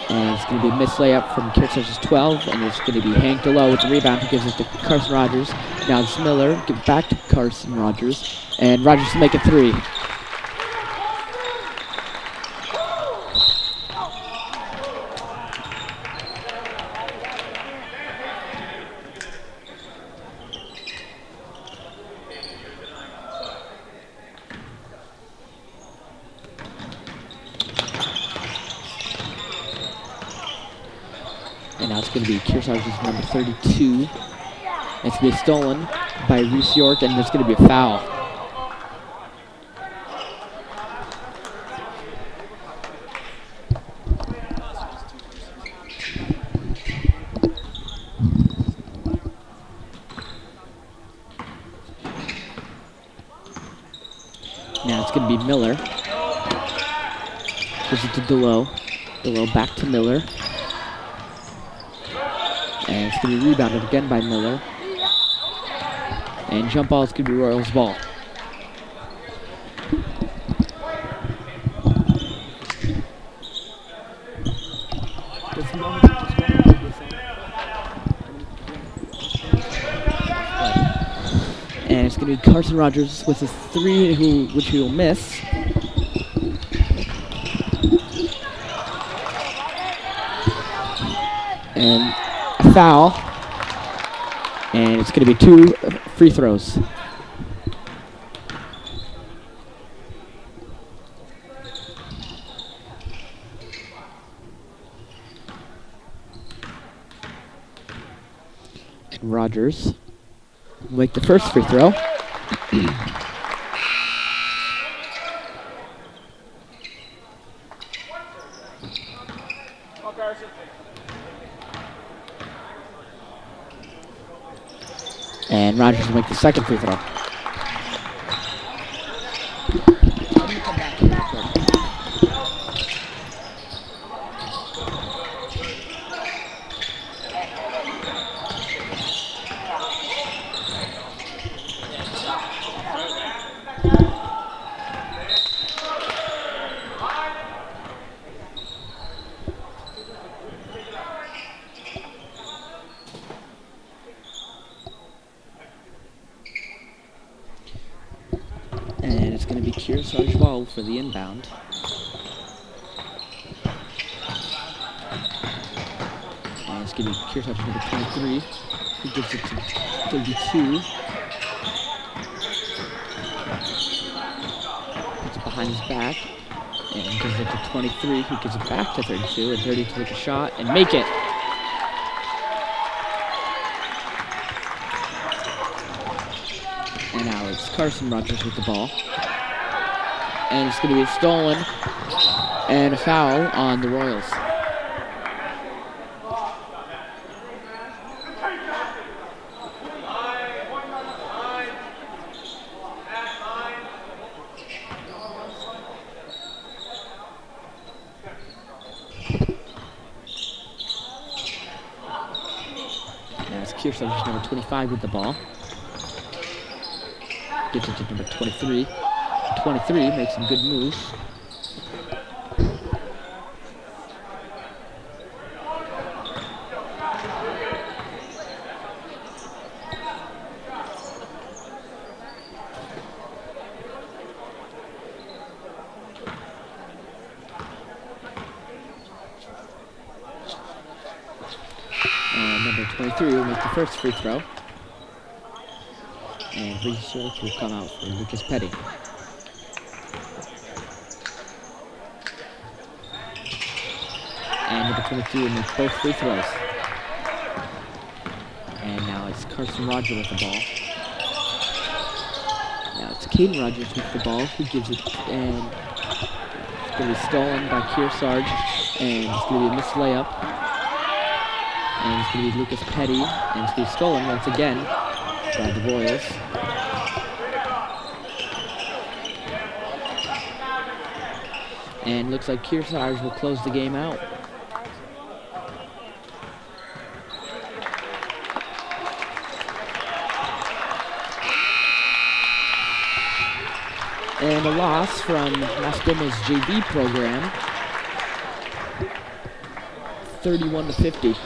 And it's going to be a missed layup from Kearsarge's 12. And it's going to be Hank DeLow with the rebound. He gives it to Carson Rogers. Now it's Miller. Give it back to Carson Rogers. And Rogers will make a 3. going to be Kearsarge's number 32. It's going to be stolen by Reese York, and there's going to be a foul. Now it's going to be Miller. Gives it to DeLoe. DeLoe back to Miller. And it's going to be rebounded again by Miller. And jump ball is going to be Royals' ball. And it's going to be Carson Rogers with a 3, which he will miss. And a foul. And it's going to be 2 free throws. And Rogers will make the first free throw. And Rogers will make the second free throw. And it's going to be Kearsarge ball for the inbound. And it's going to be Kearsarge number 23, who gives it to 32. Puts it behind his back and gives it to 23, who gives it back to 32, and 32 to take a shot and make it. And now it's Carson Rogers with the ball. And it's going to be stolen and a foul on the Royals. Now it's Kearsarge number 25 with the ball. Gets it to number 23. 23 makes some good moves. And number 23 will make the first free throw. And Reese York will come out for Lucas Petty. And number 22 will make both free throws. And now it's Carson Rogers with the ball. Now it's Caden Rogers with the ball, who gives it, and it's going to be stolen by Kearsarge, and it's going to be a missed layup. And it's going to be Lucas Petty, and it's going to be stolen once again by the Royals. And looks like Kearsarge will close the game out. And a loss from Mascoma's JV program, 31-50.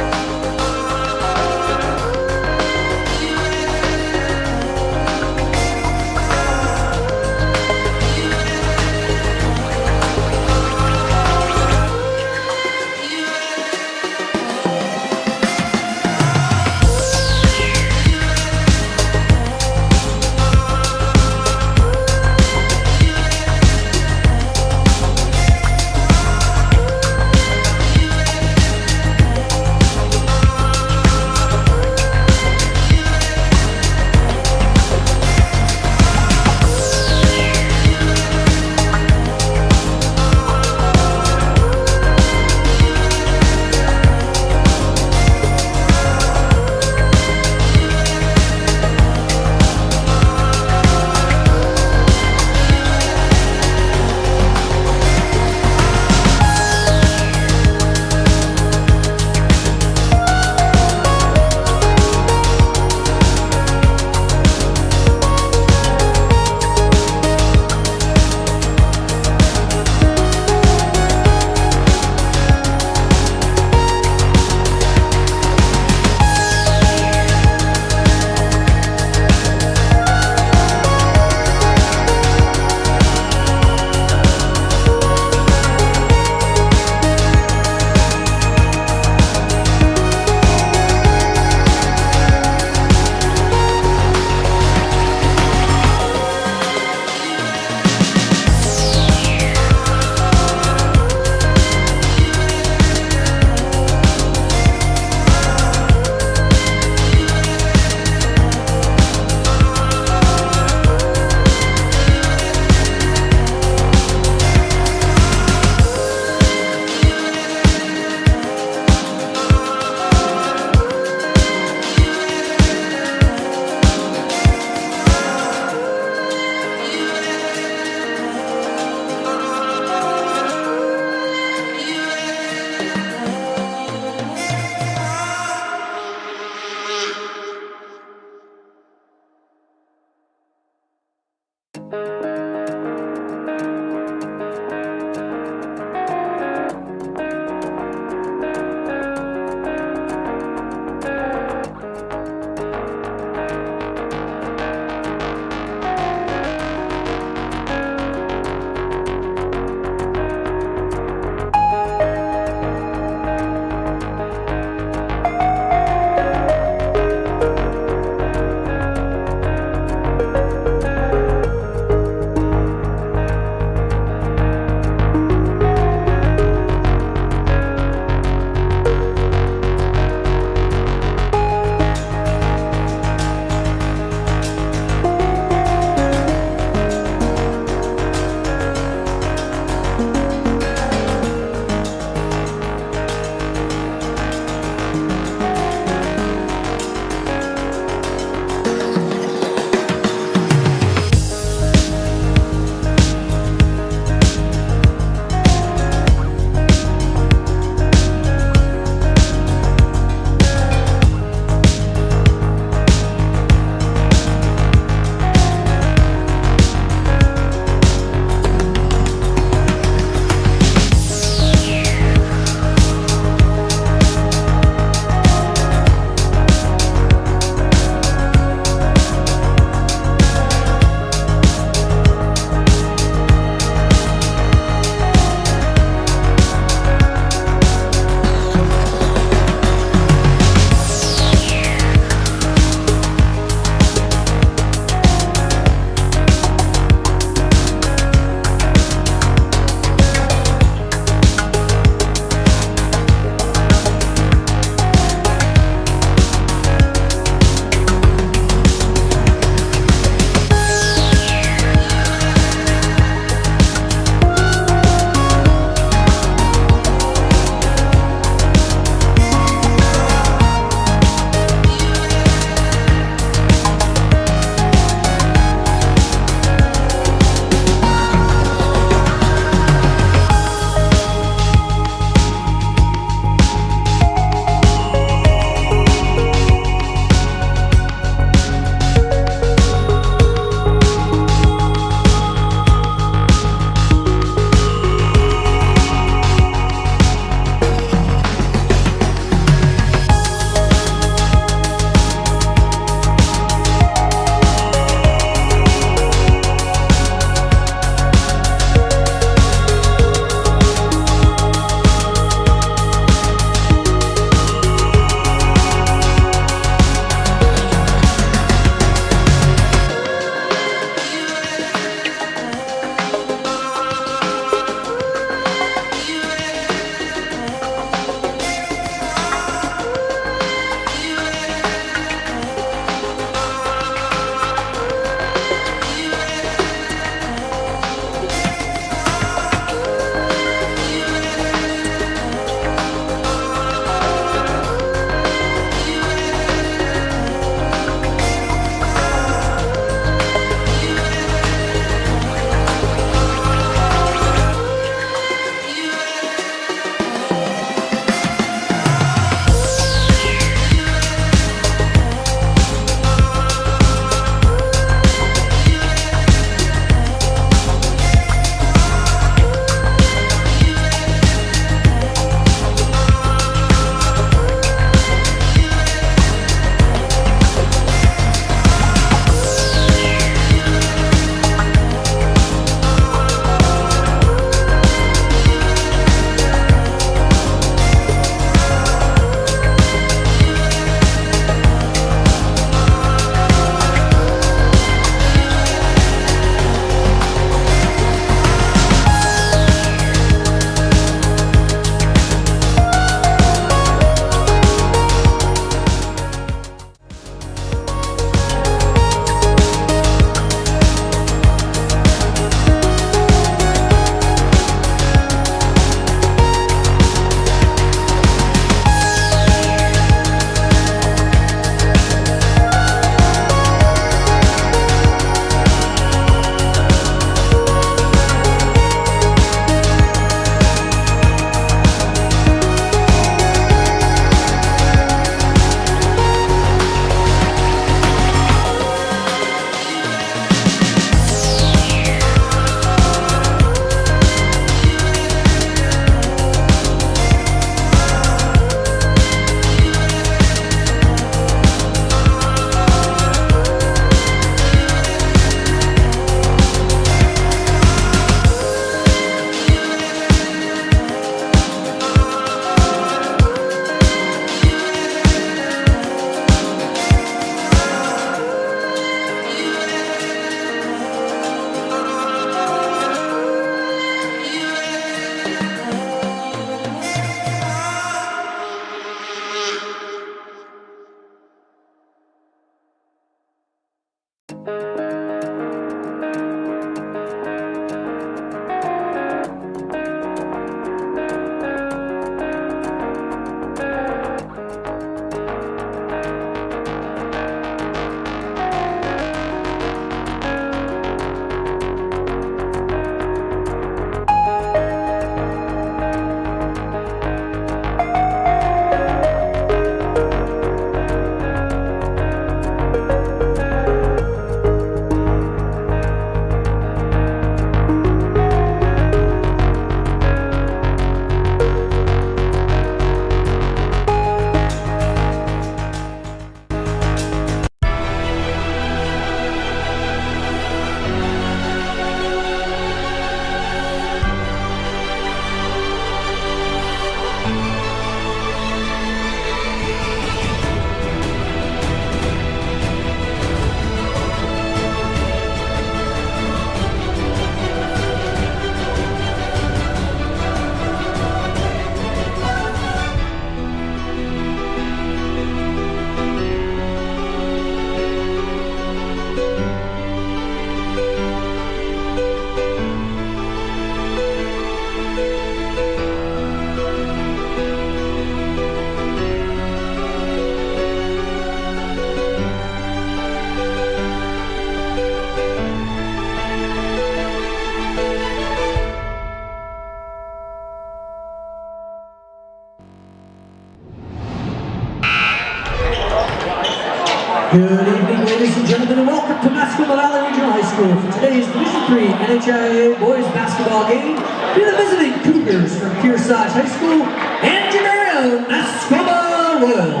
Good evening, ladies and gentlemen, and welcome to Mascoma Valley Regional High School for today's Division III NHIA boys basketball game. We're the visiting Cougars from Kearsarge High School and your very own Mascoma Royals.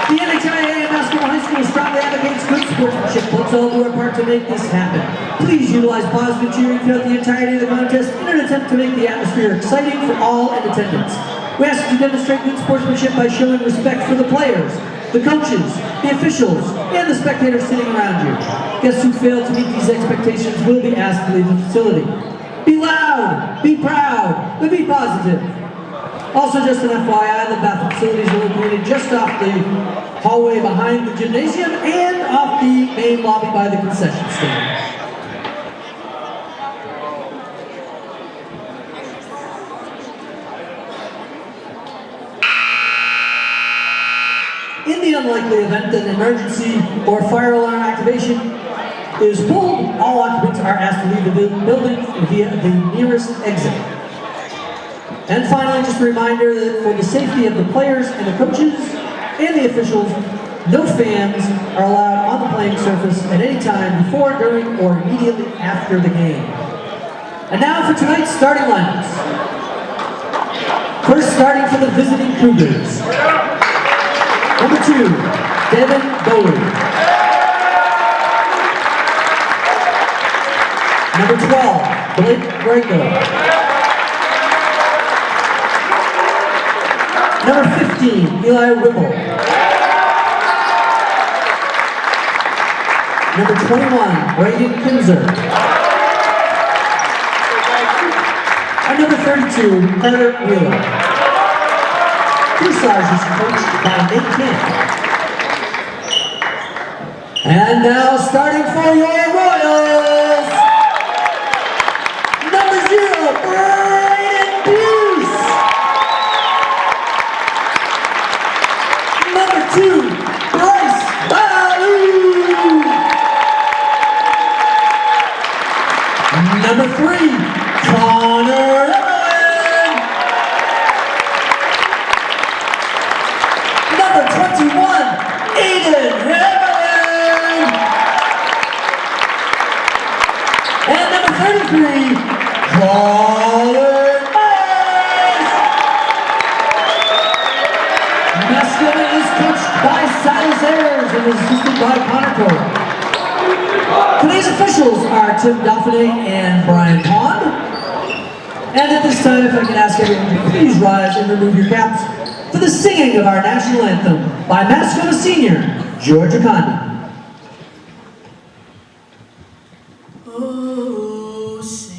The NHIA and Mascoma High School strongly advocates good sportsmanship. Let's all do our part to make this happen. Please utilize positive cheering throughout the entirety of the contest in an attempt to make the atmosphere exciting for all in attendance. We ask you to demonstrate good sportsmanship by showing respect for the players, the coaches, the officials, and the spectators sitting around you. Guests who fail to meet these expectations will be asked to leave the facility. Be loud, be proud, but be positive. Also, just an FYI, the bathroom facilities are located just off the hallway behind the gymnasium and off the main lobby by the concession stand. In the unlikely event that an emergency or fire alarm activation is pulled, all occupants are asked to leave the building via the nearest exit. And finally, just a reminder that for the safety of the players and the coaches and the officials, no fans are allowed on the playing surface at any time before, during, or immediately after the game. And now for tonight's starting lineups. First, starting for the visiting Cougars. Number 2, Devin Bowley. Number 12, Blake Greco. Number 15, Eli Ripple. Number 21, Braden Kinzer. And number 32, Carter Wheeler. Kearsarge is coached by Nate Camp. And now starting for your Royals, number 0, Braden Buse. Number 2, Bryce Ballou. Number 3, Connor Evelyn. Number 21, Aiden Evelyn. And number 33, Colin Myers. Mascoma is coached by Silas Ayers and is assisted by Connor Cole. Today's officials are Tim Dauphiné and Brian Pond. And at this time, if I can ask everyone to please rise and remove your caps for the singing of our national anthem by Mascoma Senior, George Okondi. Oh, say,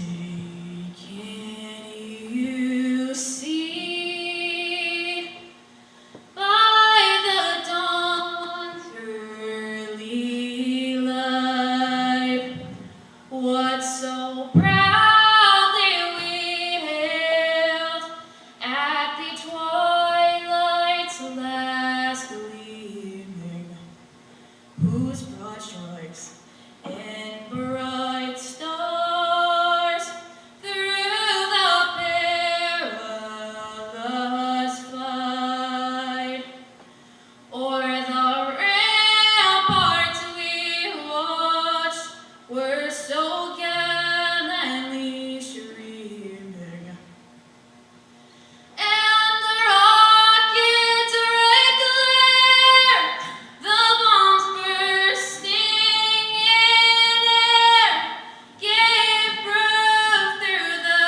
can you see by the dawn's early light what so proudly we hailed at the twilight's last gleaming, whose broad stripes and bright stars through the perilous fight o'er the ramparts we watched were so gallantly streaming. And the rocket's red glare, the bombs bursting in air, gave proof through the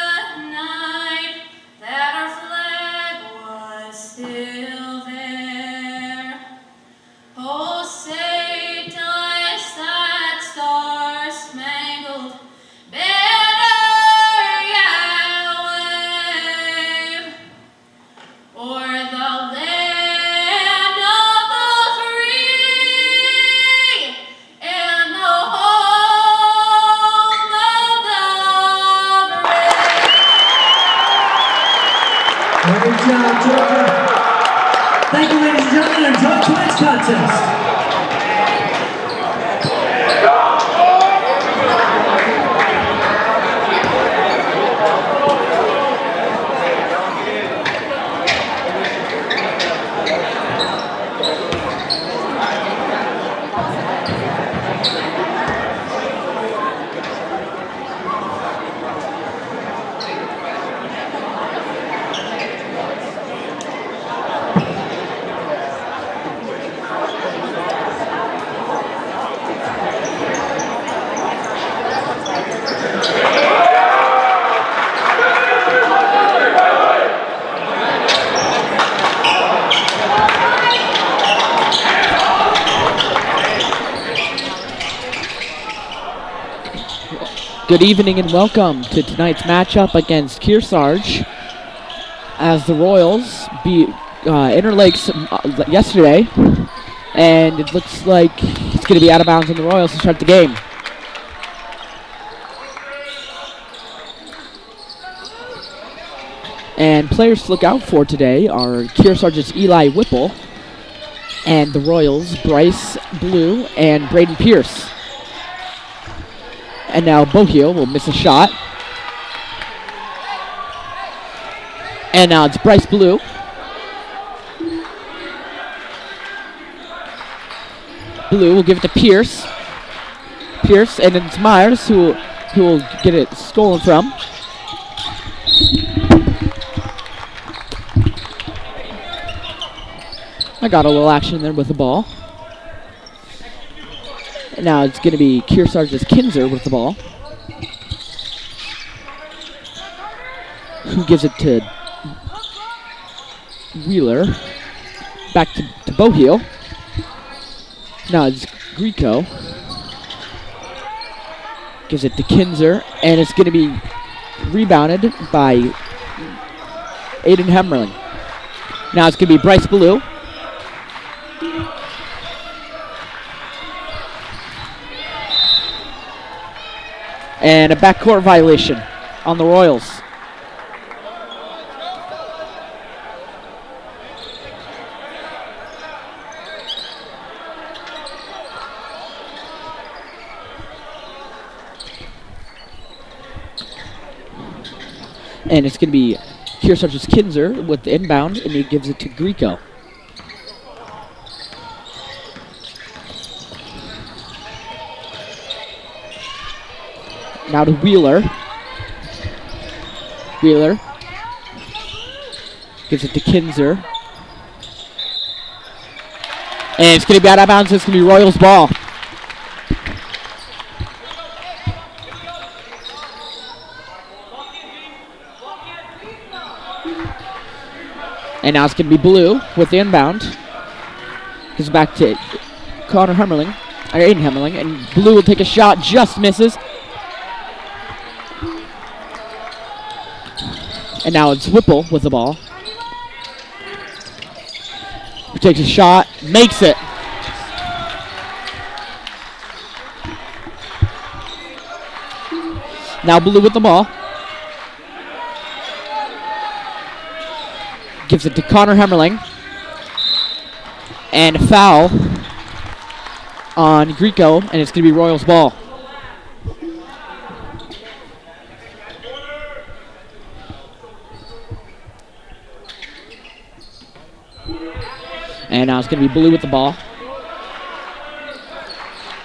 night that our flag was still there. Oh, say does that star-spangled banner yet wave o'er the land of the free and the home of the brave. Great job, Georgia. Thank you, ladies and gentlemen. Enjoy tonight's contest. Good evening and welcome to tonight's matchup against Kearsarge, as the Royals beat Interlakes yesterday, and it looks like it's going to be out of bounds on the Royals to start the game. And players to look out for today are Kearsarge's Eli Whipple and the Royals' Bryce Blue and Braden Pierce. And now Bohio will miss a shot. And now it's Bryce Blue. Blue will give it to Pierce. Pierce, and then it's Myers who will get it stolen from. I got a little action there with the ball. And now it's going to be Kearsarge's Kinzer with the ball, who gives it to Wheeler. Back to Bohio. Now it's Greco. Gives it to Kinzer, and it's going to be rebounded by Aiden Hemmerling. Now it's going to be Bryce Blue. And a backcourt violation on the Royals. And it's going to be Kearsarge's Kinzer with the inbound, and he gives it to Greco. Now to Wheeler. Wheeler gives it to Kinzer. And it's going to be out of bounds. It's going to be Royals ball. And now it's going to be Blue with the inbound. Goes back to Aiden Hemmerling. And Blue will take a shot, just misses. And now it's Whipple with the ball. He takes a shot, makes it. Now Blue with the ball. Gives it to Connor Hemmerling. And a foul on Greco, and it's going to be Royals ball. And now it's going to be Blue with the ball.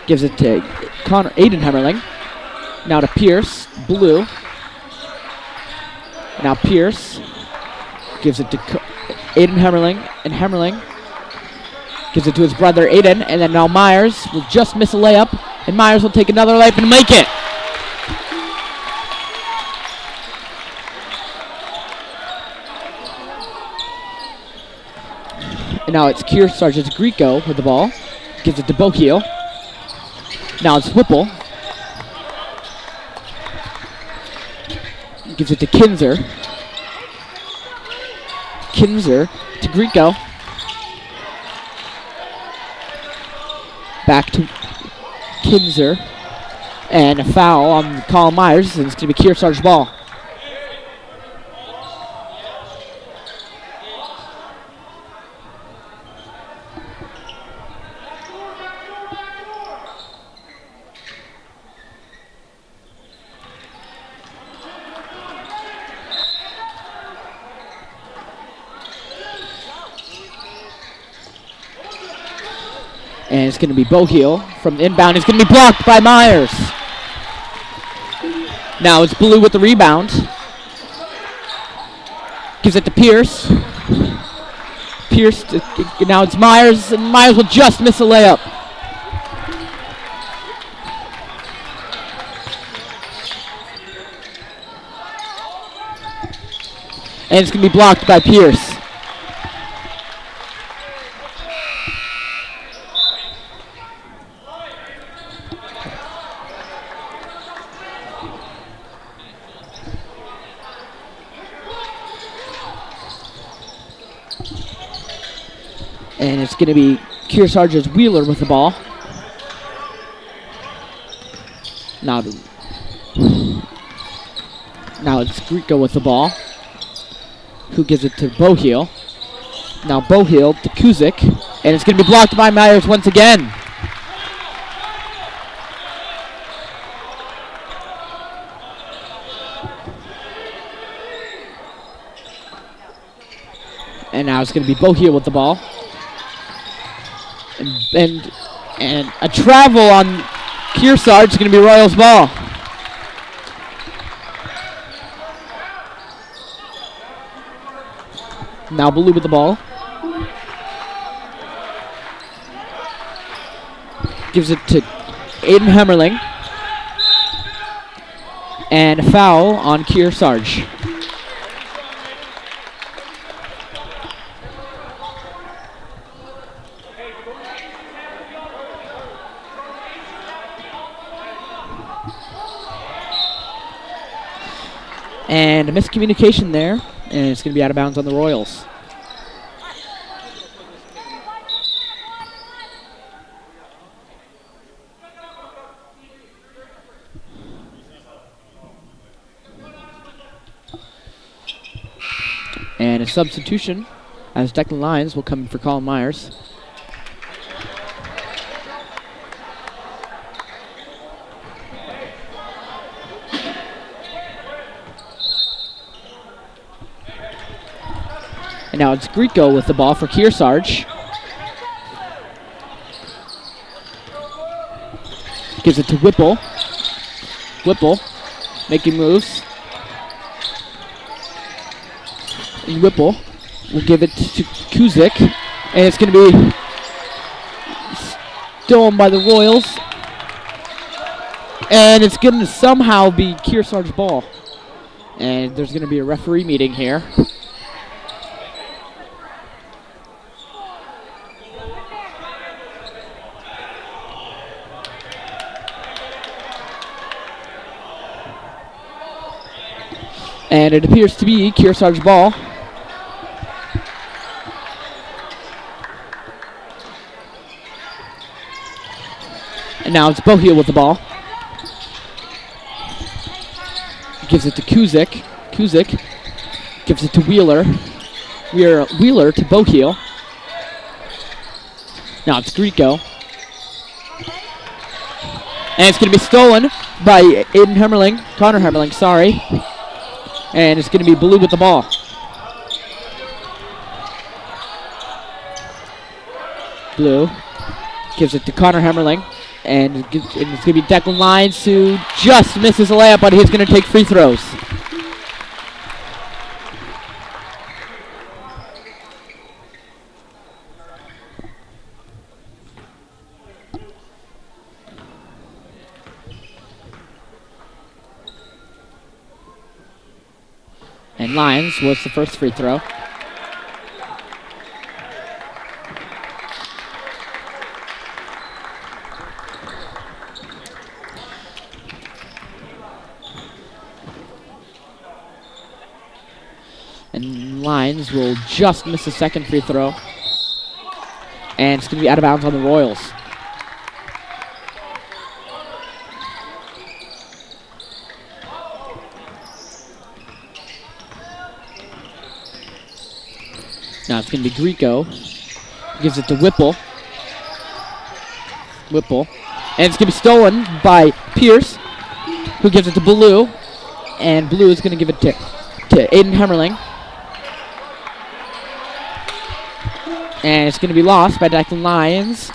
Gives it to Aiden Hemmerling. Now to Pierce. Blue. Now Pierce. Gives it to Aiden Hemmerling. And Hemmerling gives it to his brother Aiden. And then now Myers will just miss a layup. And Myers will take another layup and make it. And now it's Kearsarge's Greco with the ball. Gives it to Bohio. Now it's Whipple. Gives it to Kinzer. Kinzer to Greco. Back to Kinzer. And a foul on Colin Myers. And it's going to be Kearsarge ball. And it's going to be Bohio from the inbound. It's going to be blocked by Myers. Now it's Blue with the rebound. Gives it to Pierce. Pierce. Now it's Myers, and Myers will just miss a layup. And it's going to be blocked by Pierce. And it's going to be Kearsarge's Wheeler with the ball. Now it's Grieco with the ball, who gives it to Boheel. Now Boheel to Kuzik, and it's going to be blocked by Myers once again. And now it's going to be Boheel with the ball. And a travel on Kearsarge is going to be Royals' ball. Now Blue with the ball. Gives it to Aiden Hemmerling. And a foul on Kearsarge. And a miscommunication there, and it's going to be out of bounds on the Royals. And a substitution as Declan Lyons will come in for Colin Myers. And now it's Grieco with the ball for Kearsarge. Gives it to Whipple. Whipple making moves. And Whipple will give it to Kuzik. And it's going to be stolen by the Royals. And it's going to somehow be Kearsarge's ball. And there's going to be a referee meeting here. And it appears to be Kearsarge's ball. And now it's Boheel with the ball. Gives it to Kuzik. Kuzik gives it to Wheeler. Wheeler to Boheel. Now it's Grieco. And it's going to be stolen by Aiden Hemmerling. Connor Hemmerling, sorry. And it's going to be Blue with the ball. Blue gives it to Connor Hemmerling. And it's going to be Declan Lyons, who just misses a layup, but he's going to take free throws. And Lyons was the first free throw. And Lyons will just miss the second free throw. And it's going to be out of bounds on the Royals. Now it's going to be Grieco. Gives it to Whipple. Whipple. And it's going to be stolen by Pierce, who gives it to Blue. And Blue is going to give it to Aiden Hemmerling. And it's going to be lost by Declan Lyons.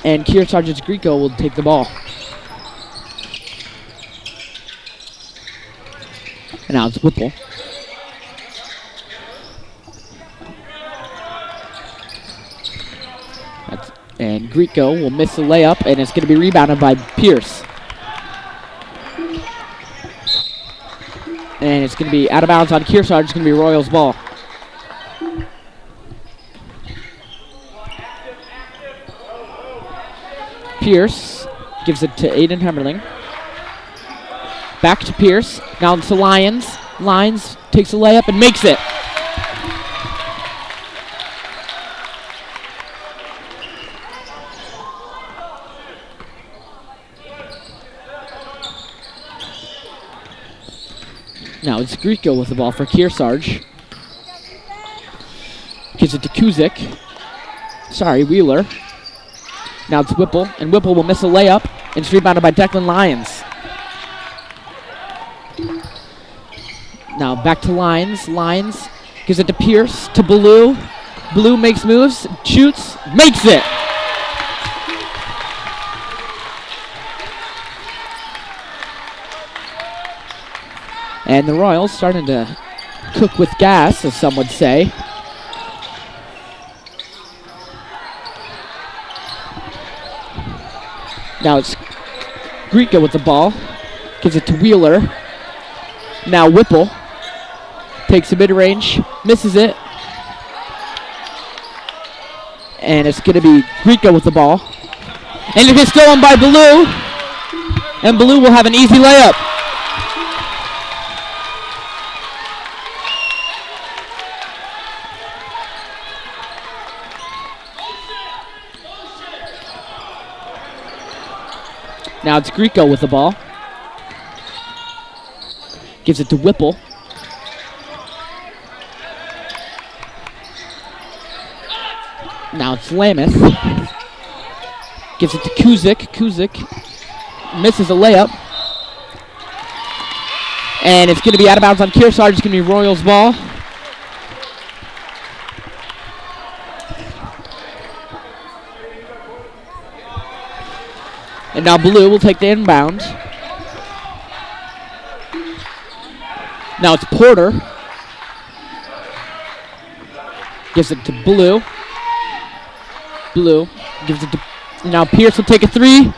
And Kearsarge's Grieco will take the ball. And now it's Whipple. And Grieco will miss the layup, and it's going to be rebounded by Pierce. And it's going to be out of bounds on Kearsarge. It's going to be Royals' ball. Pierce gives it to Aiden Hemmerling. Back to Pierce. Now to Lyons. Lyons takes a layup and makes it. Now it's Grieco with the ball for Kearsarge. Gives it to Kuzik. Sorry, Wheeler. Now it's Whipple, and Whipple will miss a layup, and it's rebounded by Declan Lyons. Now back to Lyons. Lyons gives it to Pierce, to Ballou. Ballou makes moves, shoots, makes it! And the Royals starting to cook with gas, as some would say. Now it's Grieco with the ball. Gives it to Wheeler. Now Whipple takes a mid-range, misses it. And it's going to be Grieco with the ball. And it gets stolen by Ballou. And Ballou will have an easy layup. Now it's Grieco with the ball. Gives it to Whipple. Now it's Lameth. Gives it to Kuzik. Kuzik misses a layup. And it's going to be out of bounds on Kearsarge. It's going to be Royals ball. And now Ballou will take the inbound. Now it's Porter. Gives it to Ballou. Ballou gives it to... Now Pierce will take a three.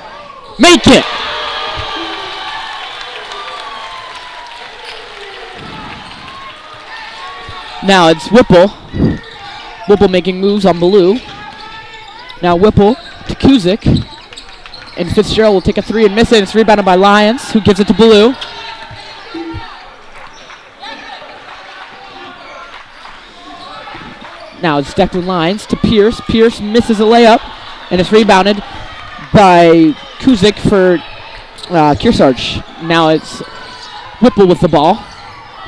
Make it! Now it's Whipple. Whipple making moves on Ballou. Now Whipple to Kuzik. And Fitzgerald will take a three and miss it. It's rebounded by Lyons, who gives it to Ballou. Now it's Declan Lyons to Pierce. Pierce misses a layup, and it's rebounded by Kuzik for Kearsarge. Now it's Whipple with the ball.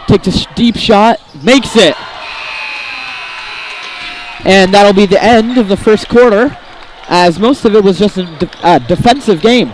Takes a deep shot, makes it. And that'll be the end of the first quarter, as most of it was just a defensive game.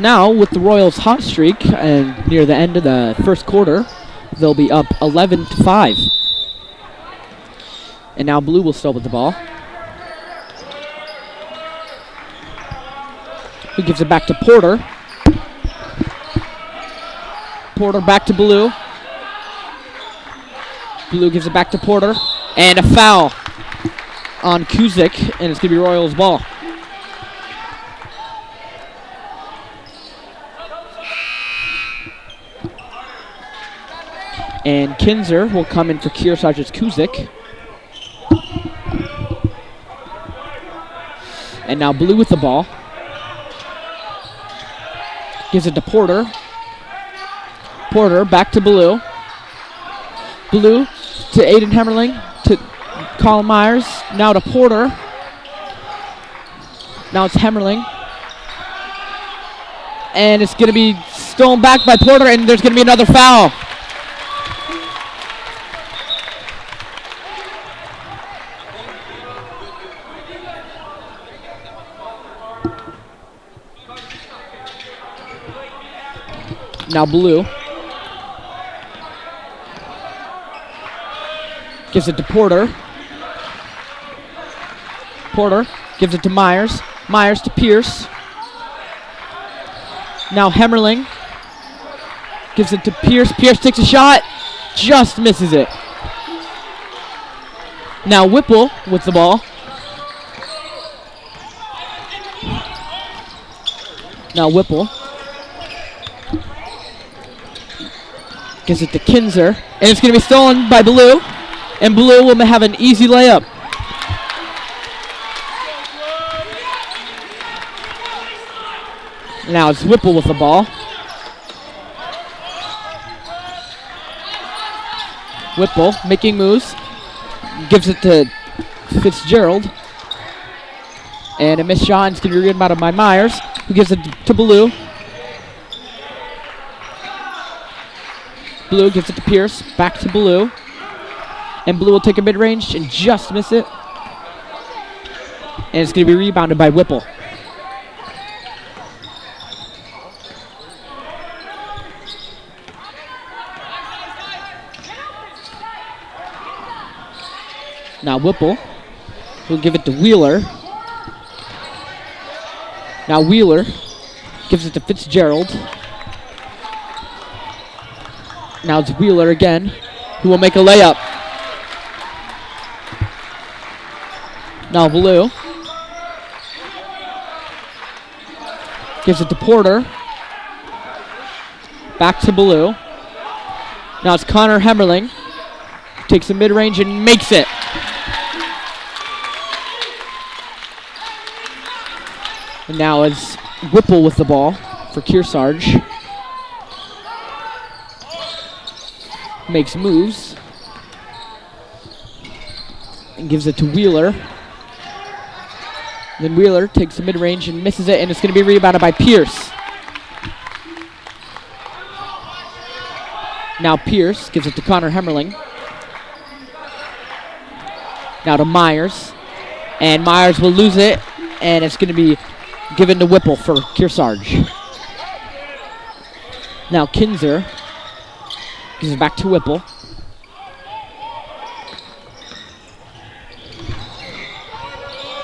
Now, with the Royals' hot streak and near the end of the first quarter, they'll be up 11-5. And now Blue will still with the ball. Who gives it back to Porter. Porter back to Blue. Blue gives it back to Porter. And a foul on Kuzik, and it's going to be Royals' ball. And Kinzer will come in for Kearsarge's Kuzik. And now Blue with the ball. Gives it to Porter. Porter back to Blue. Blue to Aiden Hemmerling. To Colin Myers. Now to Porter. Now it's Hemmerling. And it's going to be stolen back by Porter, and there's going to be another foul. Now Blue gives it to Porter. Porter gives it to Myers. Myers to Pierce. Now Hemmerling gives it to Pierce. Pierce takes a shot. Just misses it. Now Whipple with the ball. Now Whipple gives it to Kinzer, and it's going to be stolen by Blue, and Blue will have an easy layup. Now it's Whipple with the ball. Whipple making moves, gives it to Fitzgerald, and a missed shot, and it's going to be rebounded by Myers, who gives it to Blue. Blue gives it to Pierce, back to Blue. And Blue will take a mid-range and just miss it. And it's going to be rebounded by Whipple. Now Whipple will give it to Wheeler. Now Wheeler gives it to Fitzgerald. Now it's Wheeler again, who will make a layup. Now Blue gives it to Porter. Back to Blue. Now it's Connor Hemmerling. Takes a mid-range and makes it. And now it's Whipple with the ball for Kearsarge. Makes moves and gives it to Wheeler. Then Wheeler takes a mid-range and misses it, and it's going to be rebounded by Pierce. Now Pierce gives it to Connor Hemmerling. Now to Myers, and Myers will lose it, and it's going to be given to Whipple for Kearsarge. Now Kinzer gives it back to Whipple.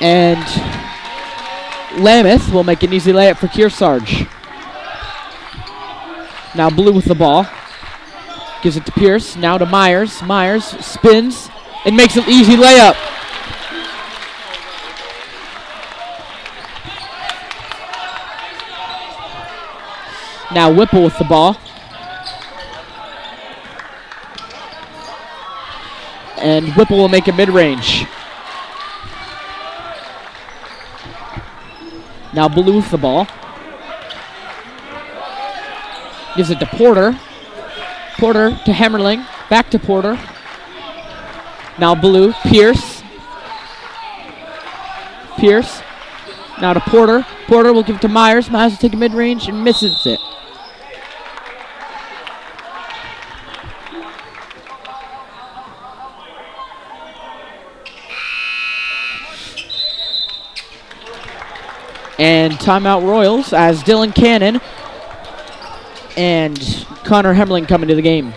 And Lameth will make an easy layup for Kearsarge. Now Blue with the ball. Gives it to Pierce. Now to Myers. Myers spins and makes an easy layup. Now Whipple with the ball. And Whipple will make a mid-range. Now Blue with the ball. Gives it to Porter. Porter to Hemmerling. Back to Porter. Now Blue. Pierce. Pierce. Now to Porter. Porter will give it to Myers. Myers will take a mid-range and misses it. And timeout Royals as Dylan Cannon and Connor Hemmerling come into the game.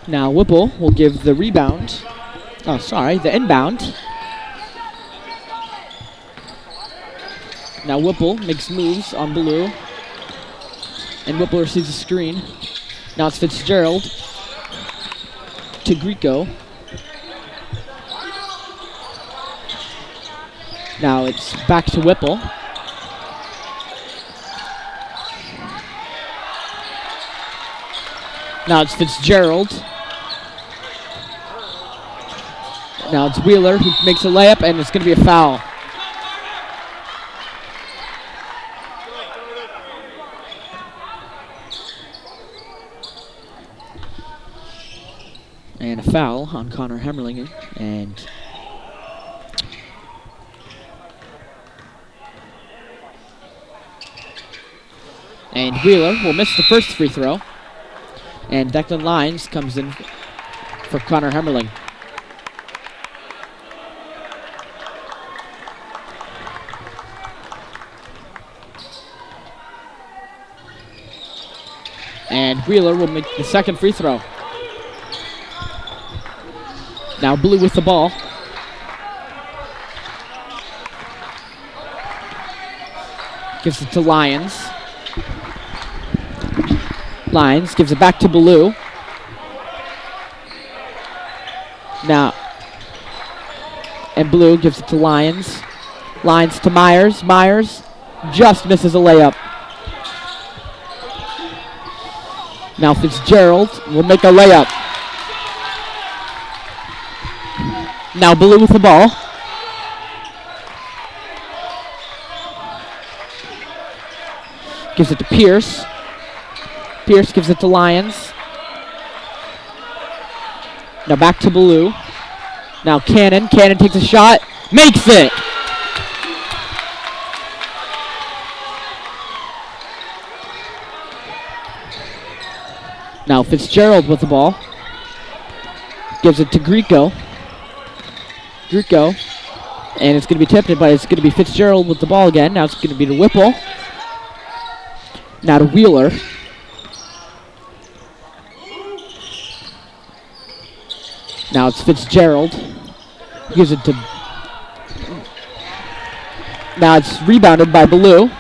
Now Whipple will give the rebound. Oh, sorry, the inbound. Now Whipple makes moves on Blue. And Whipple receives a screen. Now it's Fitzgerald to Greco. Now it's back to Whipple. Now it's Fitzgerald. Now it's Wheeler who makes a layup, and it's going to be a foul. And a foul on Connor Hemmerling, and Wheeler will miss the first free throw. And Declan Lyons comes in for Connor Hemmerling. And Wheeler will make the second free throw. Now Blue with the ball. Gives it to Lyons. Lyons gives it back to Blue. Now, and Blue gives it to Lyons. Lyons to Myers. Myers just misses a layup. Now Fitzgerald will make a layup. Now Blue with the ball. Gives it to Pierce. Pierce gives it to Lyons. Now back to Blue. Now Cannon. Cannon takes a shot. Makes it! Now Fitzgerald with the ball. Gives it to Greco. Greco. And it's going to be tipped, but it's going to be Fitzgerald with the ball again. Now it's going to be to Whipple. Now to Wheeler. Now it's Fitzgerald. Gives it to... Now it's rebounded by Blue.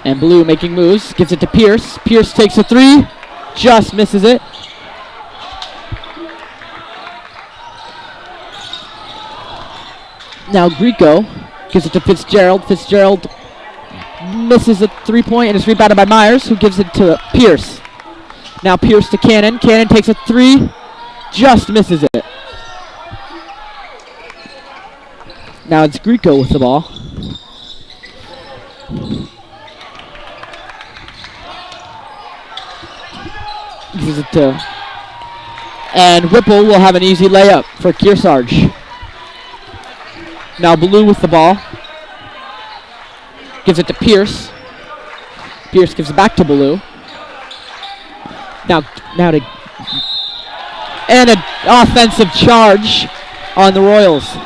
And Blue making moves. Gives it to Pierce. Pierce takes a three. Just misses it. Now Greco gives it to Fitzgerald. Fitzgerald misses a three-point, and it's rebounded by Myers, who gives it to Pierce. Now Pierce to Cannon. Cannon takes a three. Just misses it. Now it's Greco with the ball. Gives it to... And Whipple will have an easy layup for Kearsarge. Now Blue with the ball. Gives it to Pierce. Pierce gives it back to Blue. Now to... And an offensive charge on the Royals.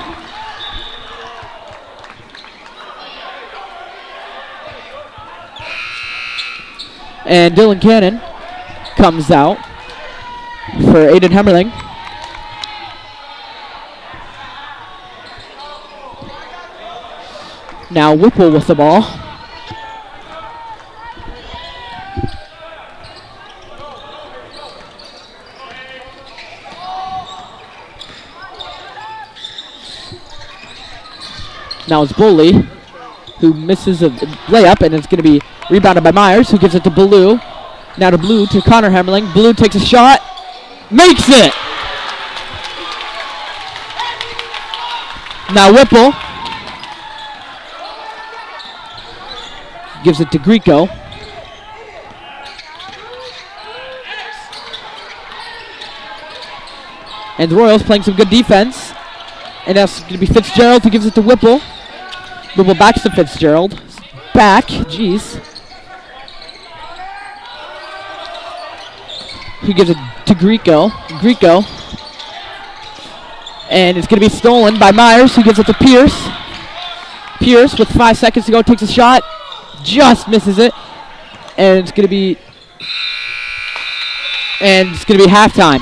And Dylan Cannon comes out for Aiden Hemmerling. Now Whipple with the ball. Now it's Bully, who misses a layup, and it's going to be rebounded by Myers, who gives it to Blue. Now to Blue, to Connor Hemmerling. Blue takes a shot. Makes it! Now Whipple gives it to Greco. And the Royals playing some good defense. And that's going to be Fitzgerald who gives it to Whipple. Whipple backs to Fitzgerald. Back. Jeez. Who gives it to Greco. Greco. And it's going to be stolen by Myers, who gives it to Pierce. Pierce, with 5 seconds to go, takes a shot. Just misses it. and it's going to be halftime.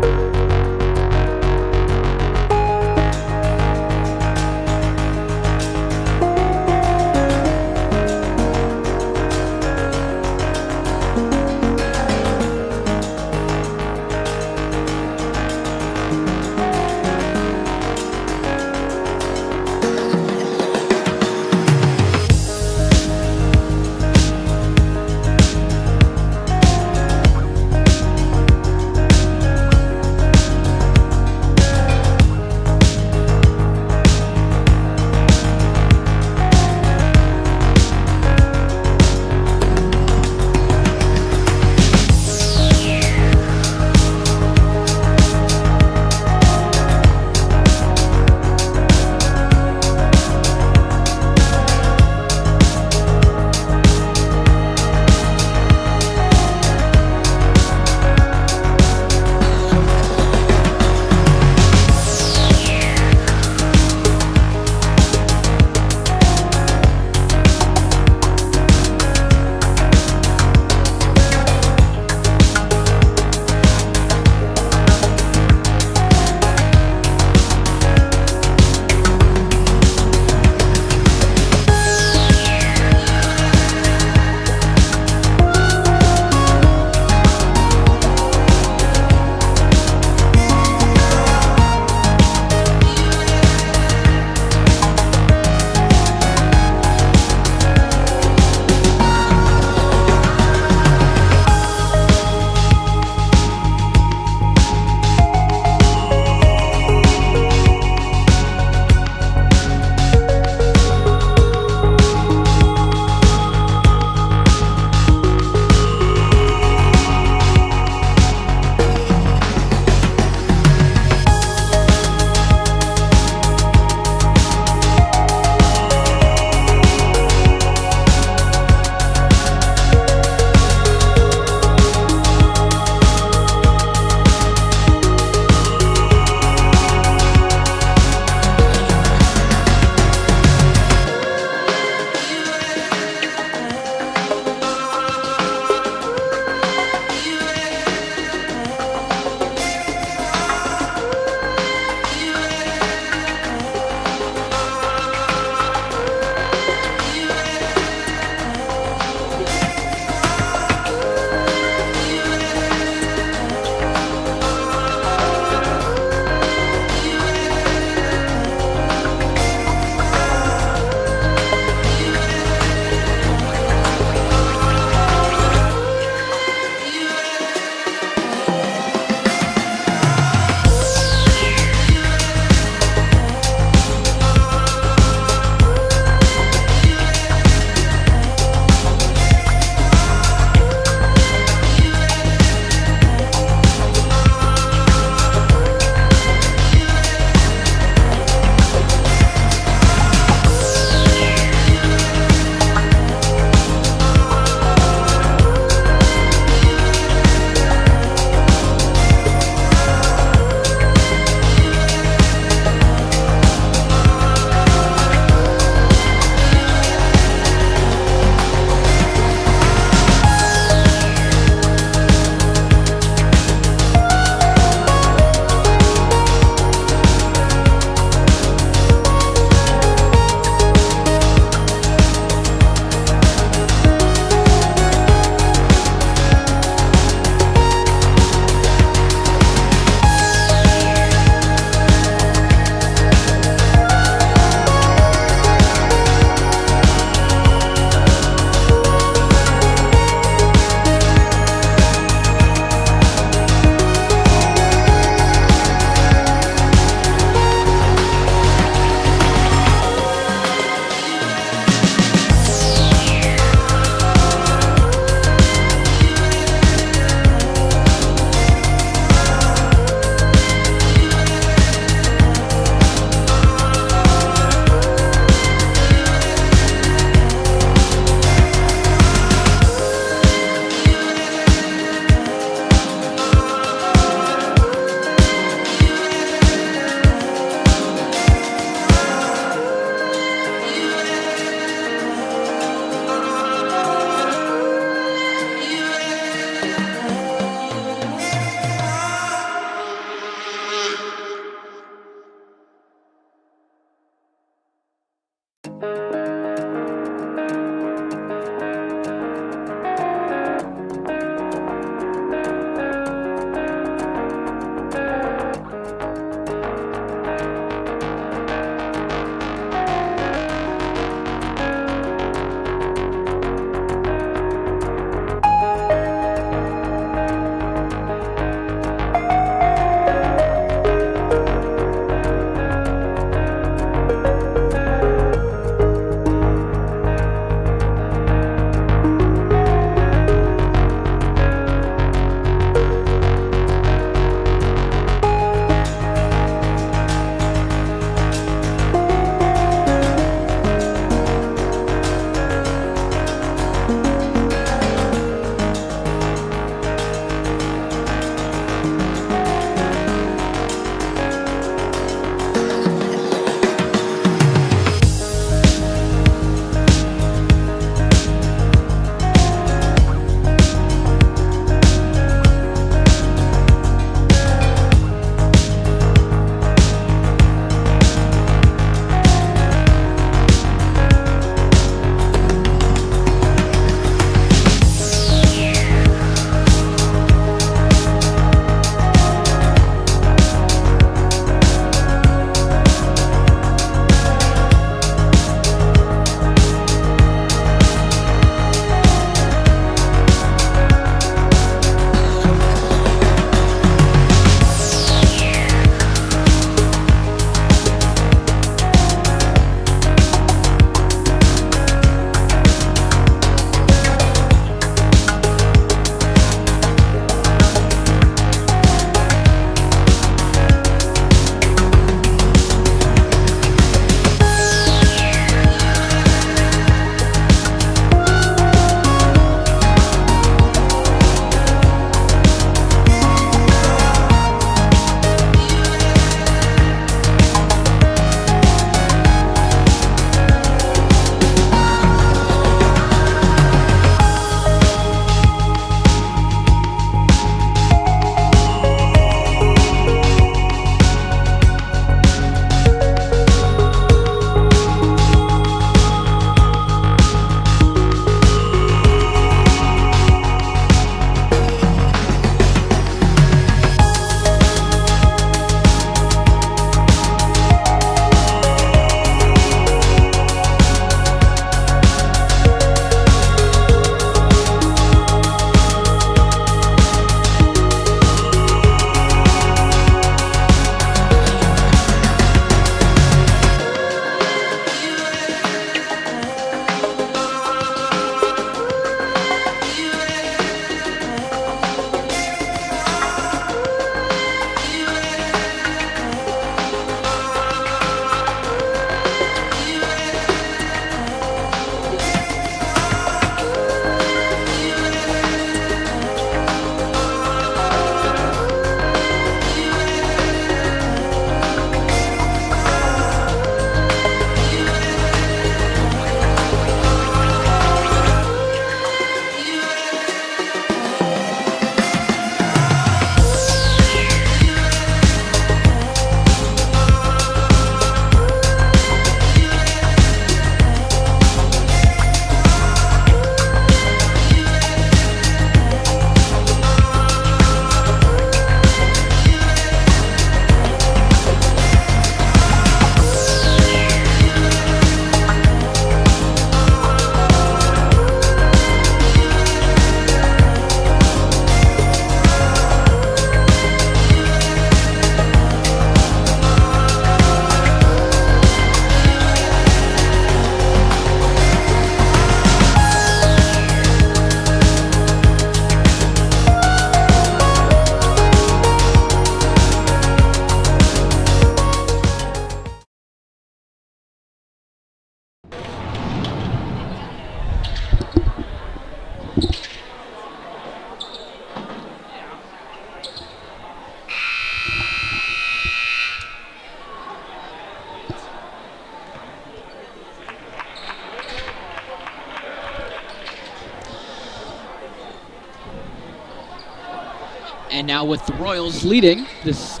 And now with the Royals leading this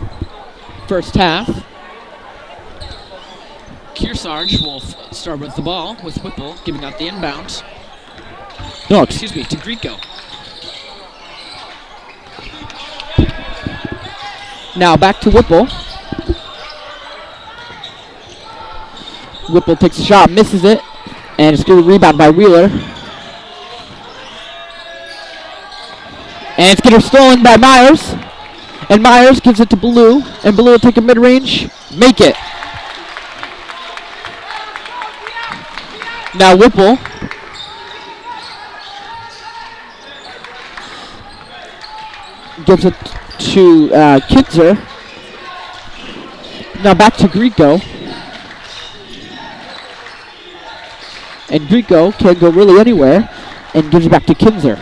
first half, Kearsarge will start with the ball with Whipple giving out the inbound. No, excuse me, to Grieco. Now back to Whipple. Whipple takes a shot, misses it, and it's going to rebound by Wheeler. And it's going to be stolen by Myers. And Myers gives it to Blue, and Blue will take a mid-range, make it. Now Whipple gives it to Kinzer. Now back to Grieco. And Grieco can't go really anywhere and gives it back to Kinzer.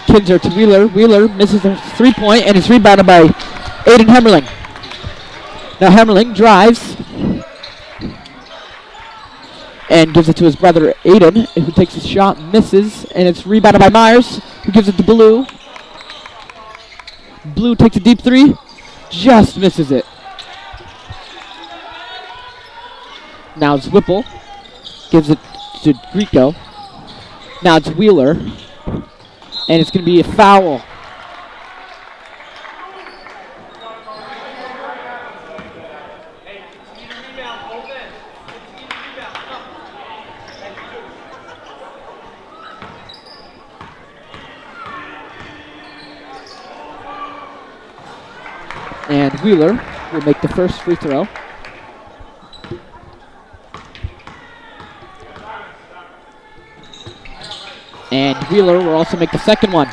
Kinzer to Wheeler. Wheeler misses the 3-point and is rebounded by Aiden Hemmerling. Now Hemmerling drives and gives it to his brother Aiden, who takes a shot, misses, and it's rebounded by Myers, who gives it to Blue. Blue takes a deep 3, just misses it. Now it's Whipple, gives it to Grieco. Now it's Wheeler, and it's going to be a foul. And Wheeler will make the first free throw. And Wheeler will also make the second one.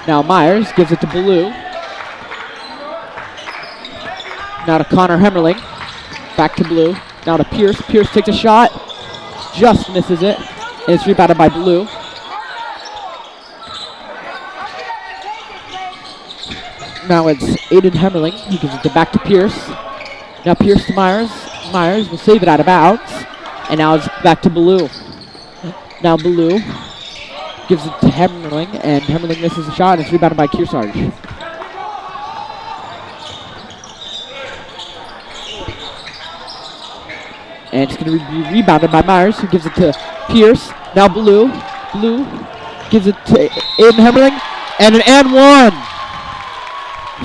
Now Myers gives it to Blue. Now to Connor Hemmerling. Back to Blue. Now to Pierce. Pierce takes a shot. Just misses it. And it's rebounded by Blue. Now it's Aiden Hemmerling. He gives it back to Pierce. Now Pierce to Myers. Myers will save it out of bounds. And now it's back to Blue. Now Blue gives it to Hemmerling, and Hemmerling misses a shot, and it's rebounded by Kearsarge. And it's going to be rebounded by Myers, who gives it to Pierce. Now Blue. Blue gives it to Aiden Hemmerling, and an and one.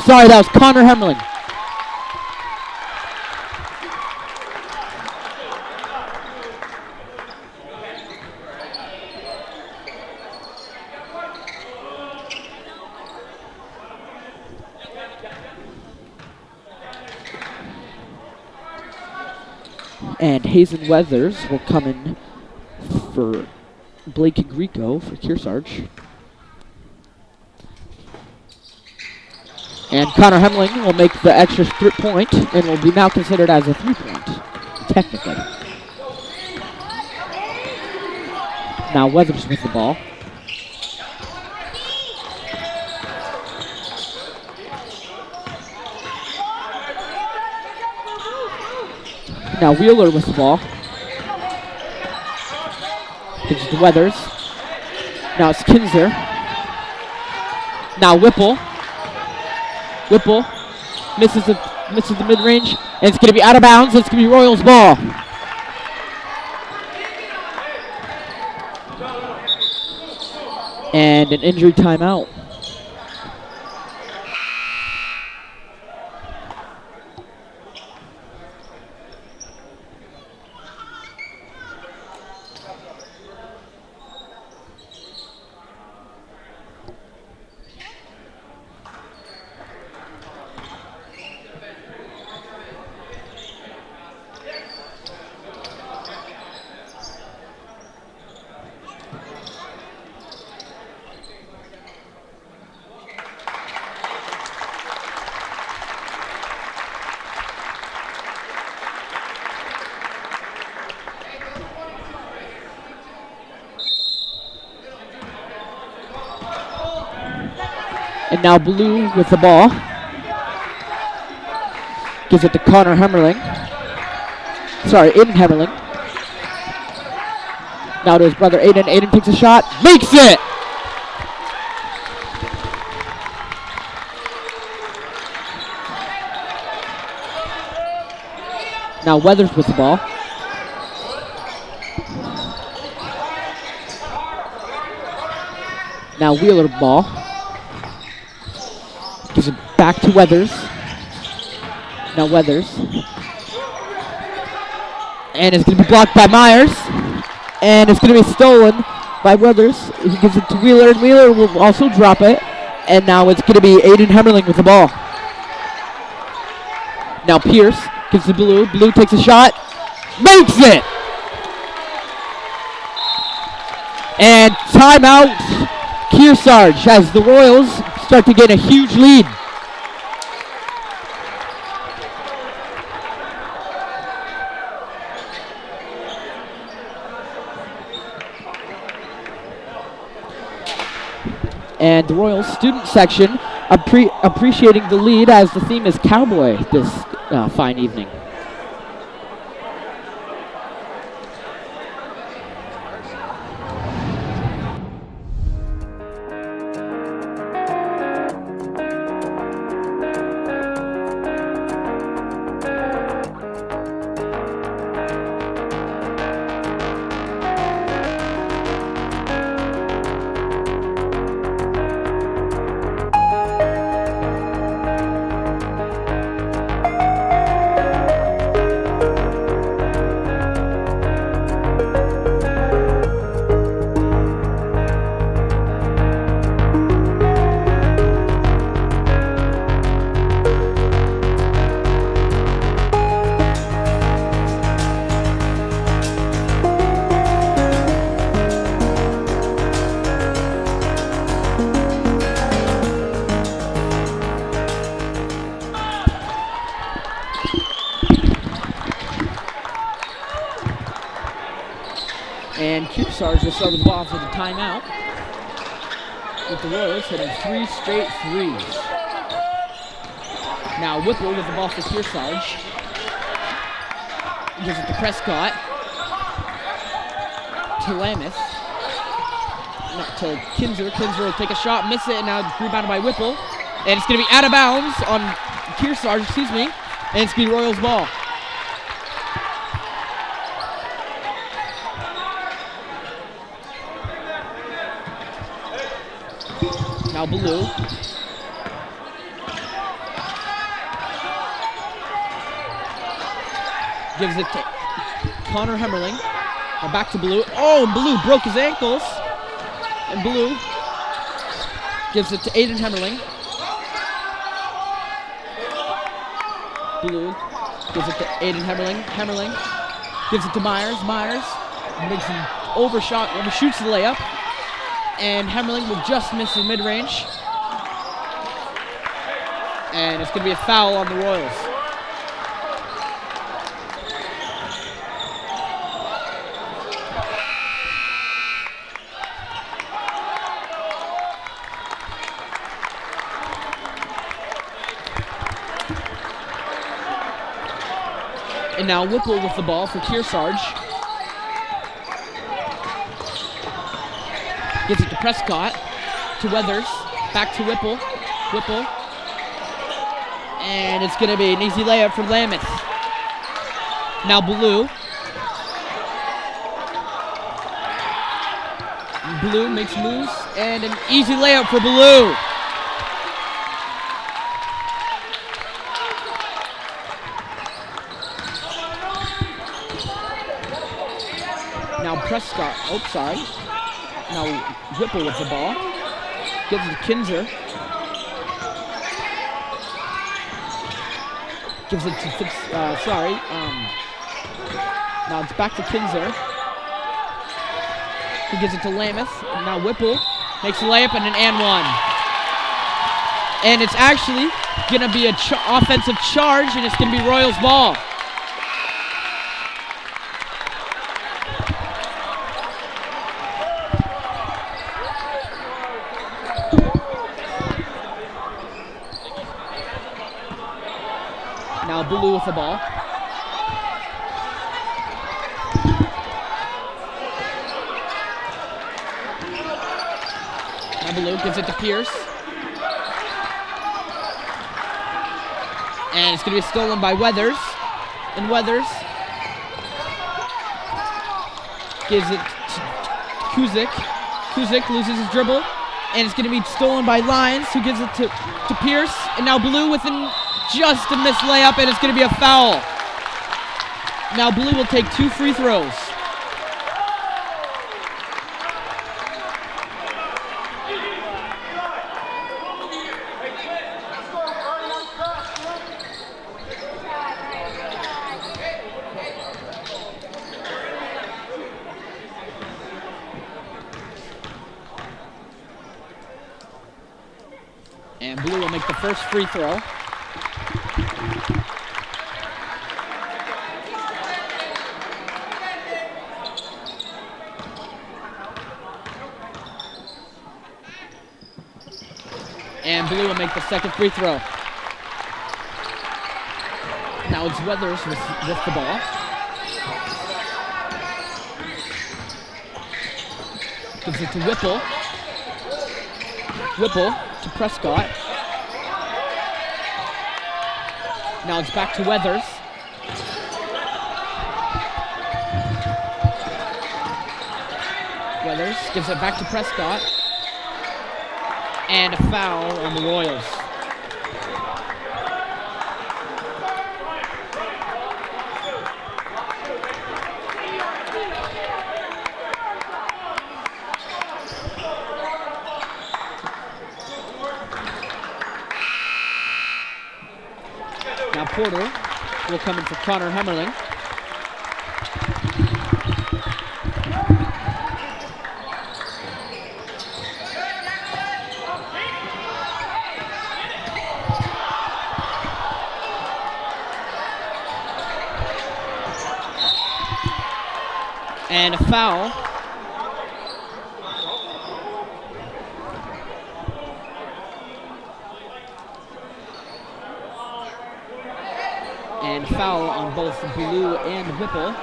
Sorry, that was Connor Hemmerling. And Hazen Weathers will come in for Blake and Grieco for Kearsarge. And Connor Hemmerling will make the extra point and will be now considered as a 3-point, technically. Now Weathers with the ball. Now Wheeler with the ball. Gives it to Weathers. Now it's Kinzer. Now Whipple. Whipple misses the mid-range, and it's going to be out of bounds. It's going to be Royals ball. And an injury timeout. And now Blue with the ball. Gives it to Connor Hemmerling. Sorry, Aiden Hemmerling. Now to his brother Aiden. Aiden takes a shot, makes it! Now Weathers with the ball. Now Wheeler ball. Gives it back to Weathers. Now Weathers. And it's going to be blocked by Myers. And it's going to be stolen by Weathers. He gives it to Wheeler, and Wheeler will also drop it. And now it's going to be Aiden Hemmerling with the ball. Now Pierce gives to Blue. Blue takes a shot. Makes it! And timeout. Kearsarge as the Royals start to get a huge lead. And the Royals student section appreciating the lead as the theme is Cowboy this fine evening. And Kearsarge will start with the ball for the timeout, with the Royals hitting 3 straight threes. Now Whipple with the ball for Kearsarge. Gives it to Prescott. To Lameth. To Kinzer. Kinzer will take a shot, miss it, and now it's rebounded by Whipple. And it's going to be out of bounds on Kearsarge, and it's going to be Royals ball. Now Blue. Gives it to Connor Hemmerling. Now back to Blue. Oh, and Blue broke his ankles. And Blue gives it to Aiden Hemmerling. Blue gives it to Aiden Hemmerling. Hemmerling gives it to Myers. Myers makes an overshoots the layup. And Hemmerling will just miss the mid-range. And it's going to be a foul on the Royals. And now Whipple with the ball for Kearsarge. Gives it to Prescott, to Weathers, back to Whipple. Whipple. And it's going to be an easy layup for Lameth. Now Blue. Blue makes moves, and an easy layup for Blue. Now Prescott, Now Whipple with the ball. Gives it to Kinzer. Gives it to now it's back to Kinzer. He gives it to Lameth. Now Whipple makes a layup and an and one. And it's actually going to be an offensive charge, and it's going to be Royals ball. Now Blue with the ball. Now Blue gives it to Pierce. And it's going to be stolen by Weathers. And Weathers gives it to Kuzik. Kuzik loses his dribble. And it's going to be stolen by Lyons, who gives it to Pierce. And now Blue with just a missed layup, and it's going to be a foul. Now Blue will take 2 free throws. And Blue will make the first free throw. And Blue will make the second free throw. Now it's Weathers with the ball. Gives it to Whipple. Whipple to Prescott. Now it's back to Weathers. Weathers gives it back to Prescott. And a foul on the Royals. Now Porter will come in for Connor Hemmerling. And a foul. And foul on both Blue and Whipple.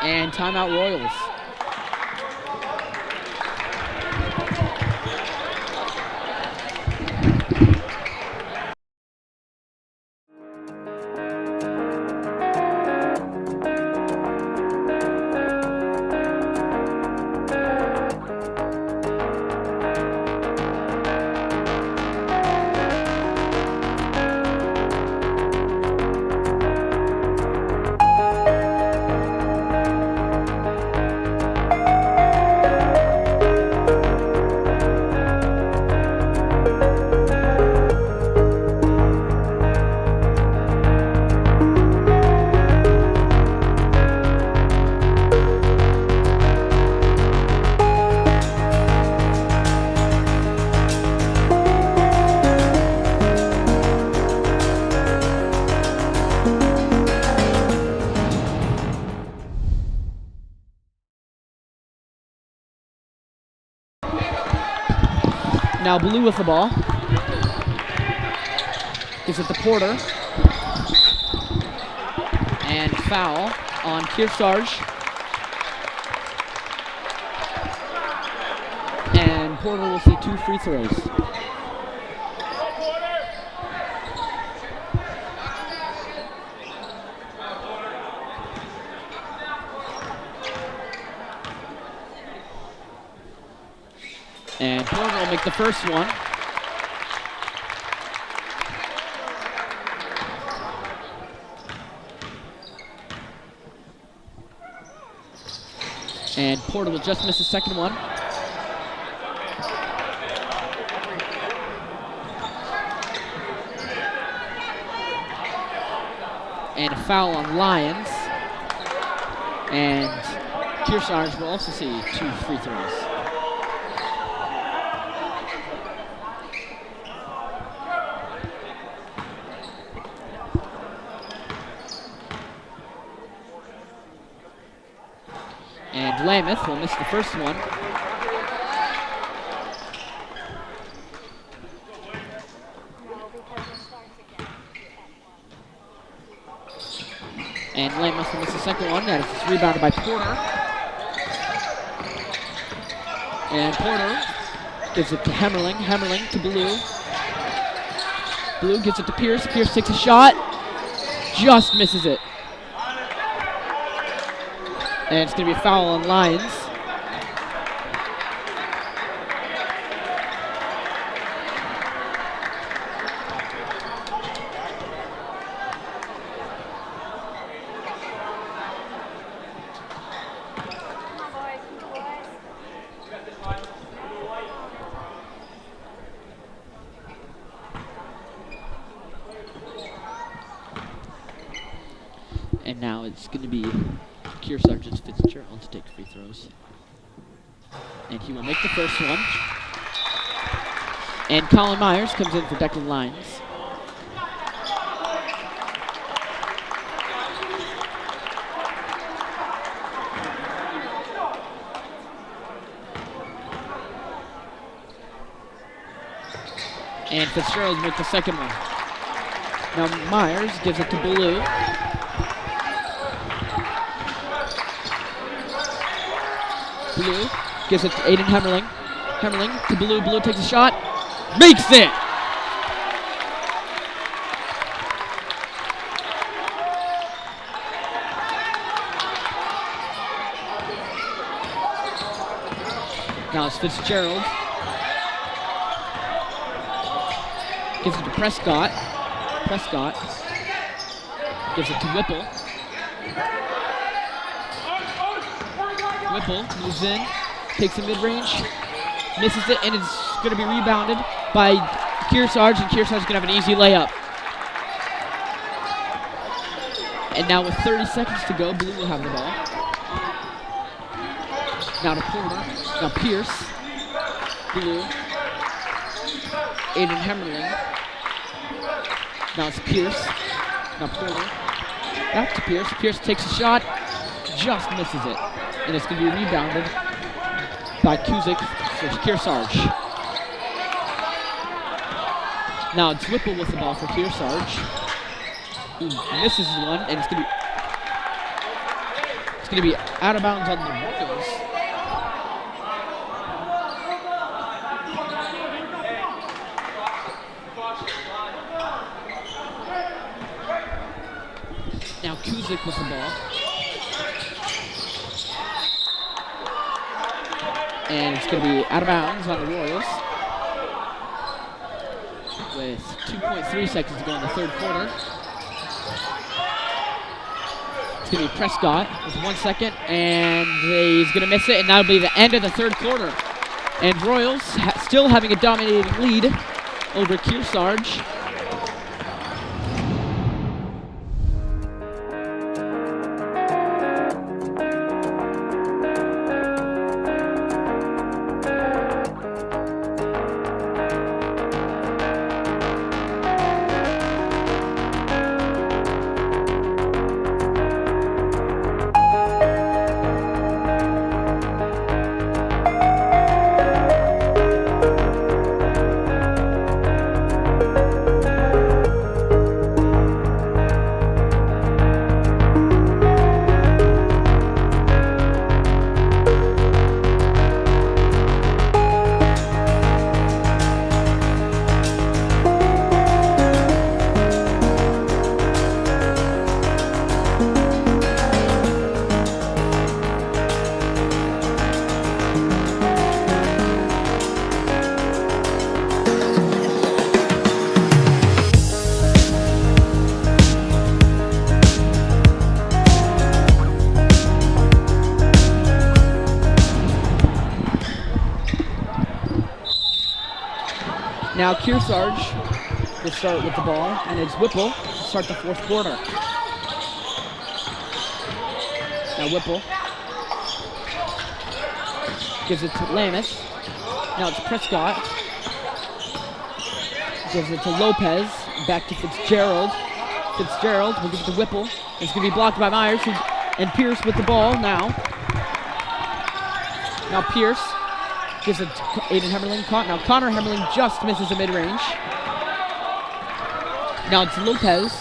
And timeout Royals. Now Blue with the ball. Gives it to Porter. And foul on Kearsarge. And Porter will see 2 free throws. And Porter will make the first one. And Porter will just miss the second one. And a foul on Lyons. And Kearsarge will also see 2 free throws. Lameth will miss the first one. And Lameth will miss the second one. That is rebounded by Porter. And Porter gives it to Hemmerling. Hemmerling to Blue. Blue gives it to Pierce. Pierce takes a shot. Just misses it. And it's going to be a foul on Lions. And now it's going to be Kearsarge and Fitzgerald to take free throws. And he will make the first one. And Colin Myers comes in for Declan Lyons. And Fitzgerald makes the second one. Now Myers gives it to Blue. Blue gives it to Aiden Hemmerling. Hemmerling to Blue. Blue takes a shot. Makes it! Now it's Fitzgerald. Gives it to Prescott. Prescott gives it to Whipple. Whipple moves in, takes a mid-range, misses it, and it's going to be rebounded by Kearsarge, and Kearsarge's going to have an easy layup. And now with 30 seconds to go, Blue will have the ball. Now to Porter. Now Pierce. Blue. Aiden Hemmerling. Now it's Pierce. Now Porter. Back to Pierce. Pierce takes a shot. Just misses it. And it's going to be rebounded by Kuzik for Kearsarge. Now it's Whipple with the ball for Kearsarge. He misses one, and it's going to be out of bounds on the Royals. Now Kuzik with the ball. And it's going to be out of bounds on the Royals with 2.3 seconds to go in the third quarter. It's going to be Prescott with 1 second, and he's going to miss it, and that'll be the end of the third quarter. And Royals still having a dominating lead over Kearsarge. Now Kearsarge will start with the ball, and it's Whipple to start the fourth quarter. Now Whipple gives it to Lameth. Now it's Prescott. Gives it to Lopez. Back to Fitzgerald. Fitzgerald will give it to Whipple. It's going to be blocked by Myers, and Pierce with the ball now. Now Pierce gives it to Aiden Hemmerling. Now Connor Hemmerling just misses a mid-range. Now it's Lopez.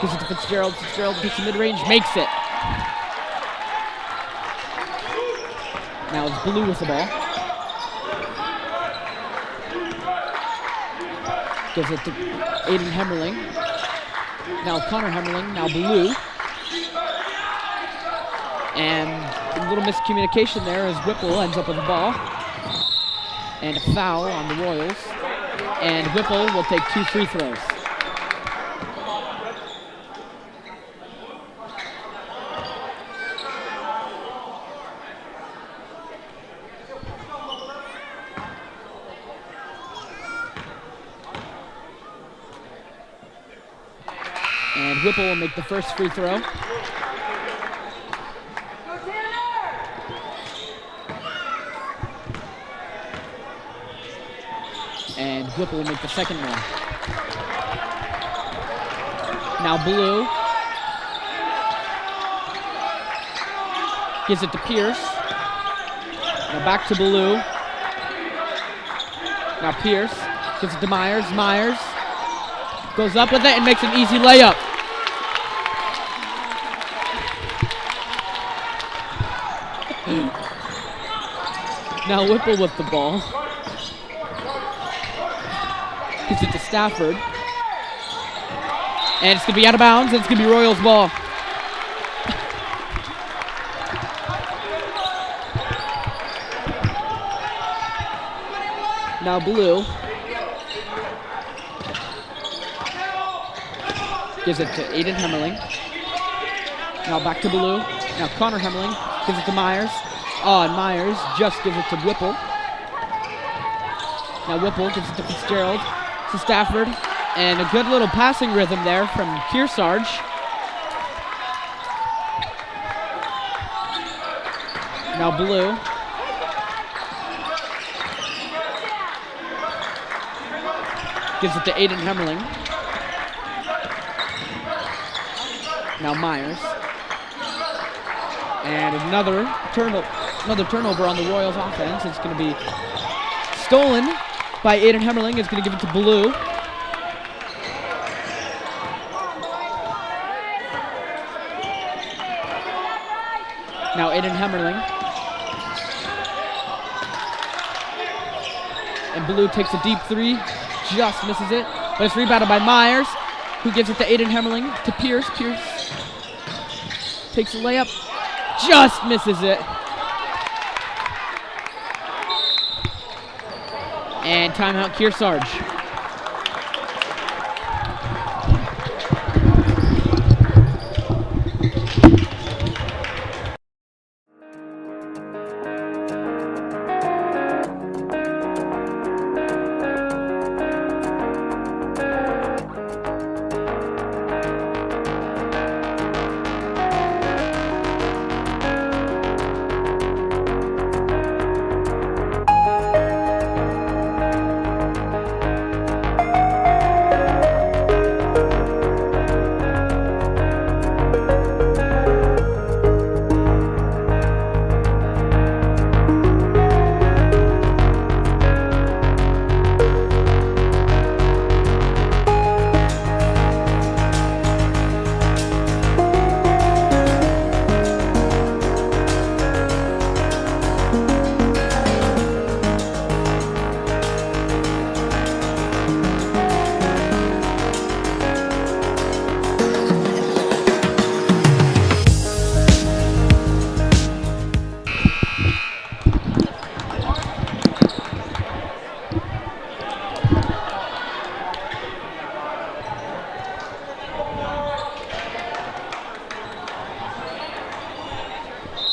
Gives it to Fitzgerald. Fitzgerald gets a mid-range, makes it. Now it's Blue with the ball. Gives it to Aiden Hemmerling. Now Connor Hemmerling. Now Blue. And a little miscommunication there as Whipple ends up with the ball. And a foul on the Royals. And Whipple will take 2 free throws. And Whipple will make the first free throw. And Whipple will make the second one. Now Blue gives it to Pierce. Now back to Blue. Now Pierce gives it to Myers. Myers goes up with it and makes an easy layup. Now Whipple with the ball. Gives it to Stafford. And it's going to be out of bounds. It's going to be Royals ball. Now Blue gives it to Aiden Hemmerling. Now back to Blue. Now Connor Hemmerling gives it to Myers. Oh, and Myers just gives it to Whipple. Now Whipple gives it to Fitzgerald, to Stafford, and a good little passing rhythm there from Kearsarge. Now Blue. Gives it to Aiden Hemmerling. Now Myers. And another turnover on the Royals offense. It's going to be stolen by Aiden Hemmerling. It's going to give it to Blue. Now Aiden Hemmerling. And Blue takes a deep three. Just misses it. But it's rebounded by Myers, who gives it to Aiden Hemmerling. To Pierce. Pierce takes a layup. Just misses it. And timeout Kearsarge.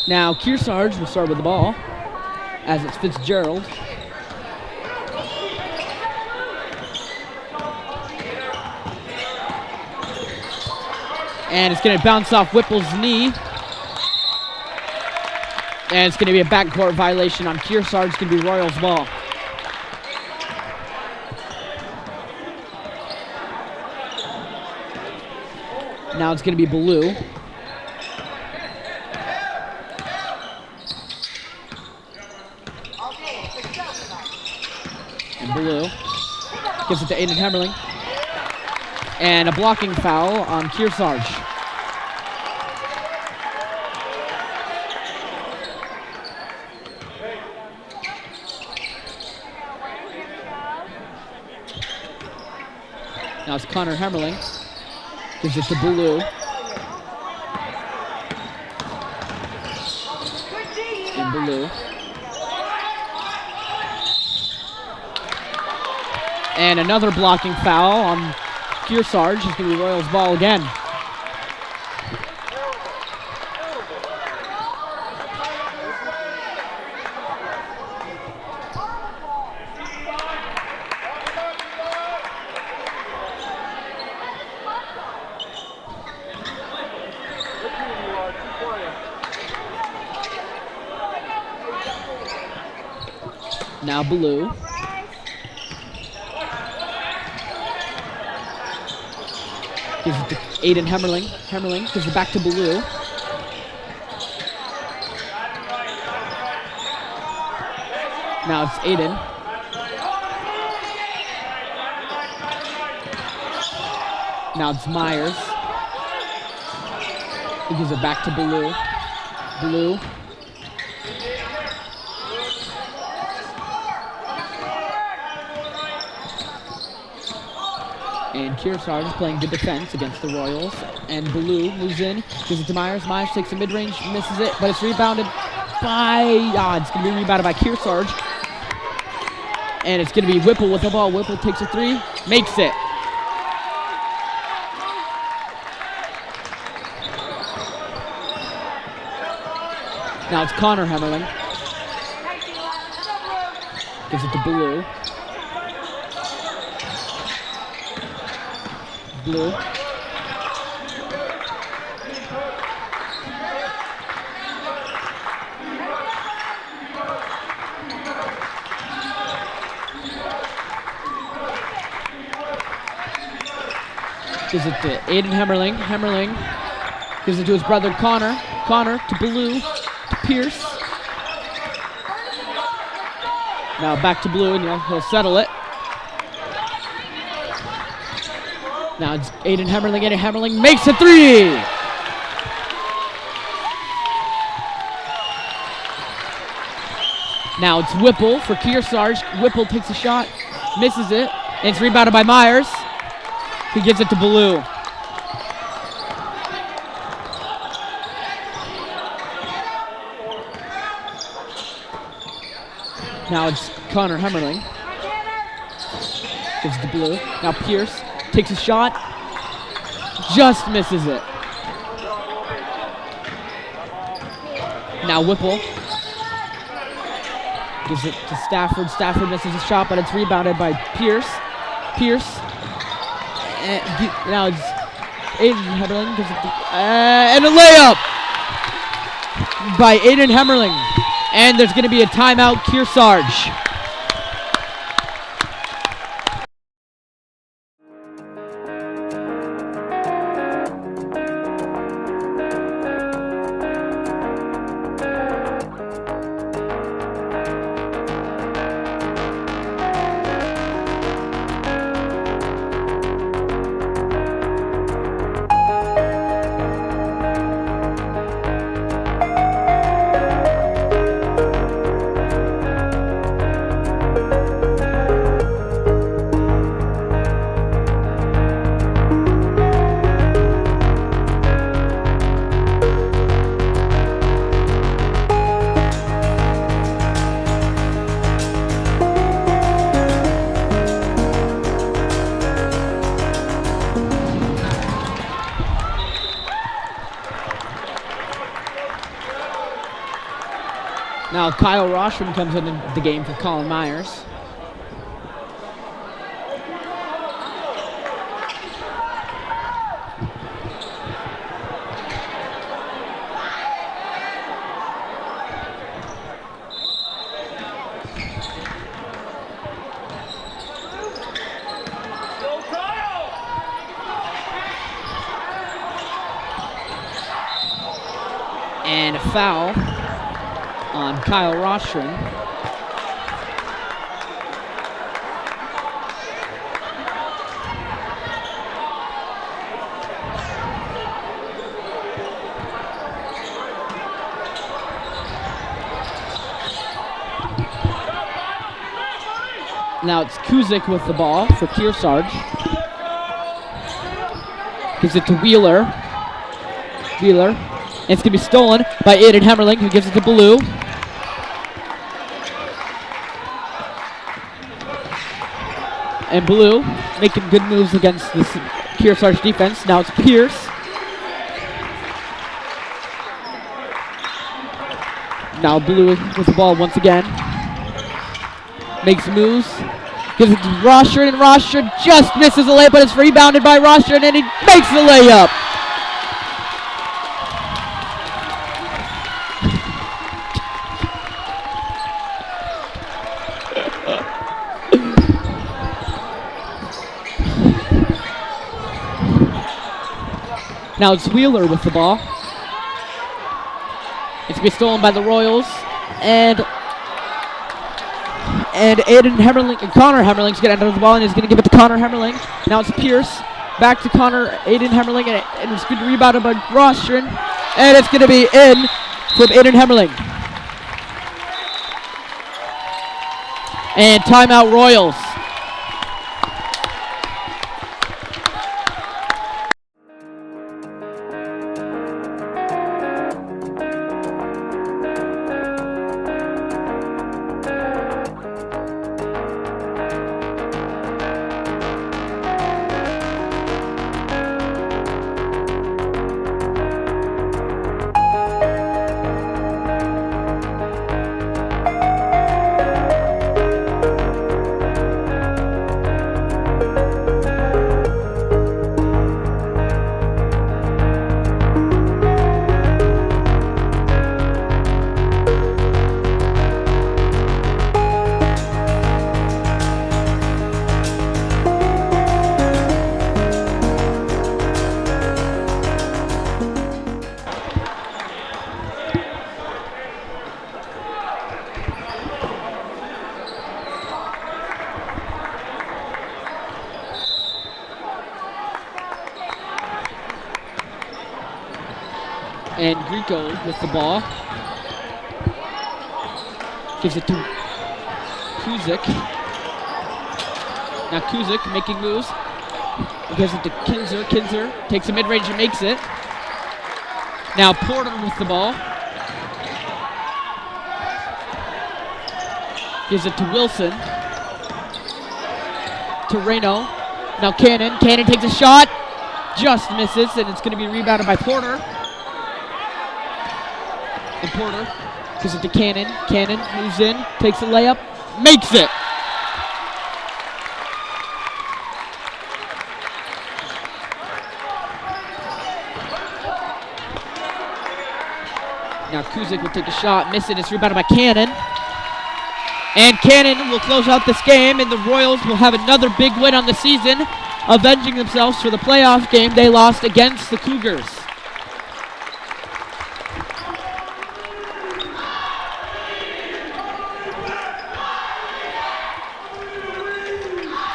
Now Kearsarge will start with the ball as it's Fitzgerald. And it's going to bounce off Whipple's knee. And it's going to be a backcourt violation on Kearsarge. It's going to be Royals ball. Now it's going to be Blue. And Blue gives it to Aiden Hemmerling. And a blocking foul on Kearsarge. Now it's Connor Hemmerling. Gives it to Blue. And Blue. And another blocking foul on Kearsarge. It's going to be Royals' ball again. Now Blue. Gives it to Aiden Hemmerling. Hemmerling gives it back to Blue. Now it's Aiden. Now it's Myers. He gives it back to Blue. Blue. And Kearsarge is playing good defense against the Royals. And Blue moves in, gives it to Myers. Myers takes a mid-range, misses it, but it's rebounded by... it's going to be rebounded by Kearsarge. And it's going to be Whipple with the ball. Whipple takes a three, makes it. Now it's Connor Hemmerling. Gives it to Blue. Blue. Gives it to Aiden Hemmerling. Hemmerling gives it to his brother Connor. Connor to Blue. To Pierce. Now back to Blue, and he'll settle it. Now it's Aiden Hemmerling. Aiden Hemmerling makes a three. Now it's Whipple for Kearsarge. Whipple takes a shot, misses it, and it's rebounded by Myers. He gives it to Blue. Now it's Connor Hemmerling. Gives it to Blue. Now Pierce takes a shot, just misses it. Now Whipple gives it to Stafford. Stafford misses a shot, but it's rebounded by Pierce. Pierce. Now it's Aiden Hemmerling. Gives it to, and a layup by Aiden Hemmerling. And there's going to be a timeout, Kearsarge. Now Kyle Roshram comes into the game for Colin Myers. And a foul on Kyle Roshram. Now it's Kuzik with the ball for Kearsarge. Gives it to Wheeler. And it's going to be stolen by Aiden Hemmerling, who gives it to Blue. And Blue making good moves against this Kearsarge defense. Now it's Pierce. Now Blue with the ball once again. Makes moves. Gives it to Rostron, and Rostron just misses the layup, but it's rebounded by Rostron, and he makes the layup. Now it's Wheeler with the ball. It's going to be stolen by the Royals, and Aiden Hemmerling, and Connor Hemmerling's going to enter the ball, and he's going to give it to Connor Hemmerling. Now it's Pierce, back to Aiden Hemmerling, and it's going to be rebounded by Rostron, and it's going to be in from Aiden Hemmerling. And timeout Royals. And Grieco with the ball. Gives it to Kuzik. Now Kuzik making moves. He gives it to Kinzer. Kinzer takes a mid-range and makes it. Now Porter with the ball. Gives it to Wilson. To Reno. Now Cannon. Cannon takes a shot. Just misses, and it's going to be rebounded by Porter. And Porter gives it to Cannon. Cannon moves in, takes a layup, makes it. Now Kuzik will take a shot, miss it. It's rebounded by Cannon. And Cannon will close out this game, and the Royals will have another big win on the season, avenging themselves for the playoff game they lost against the Cougars.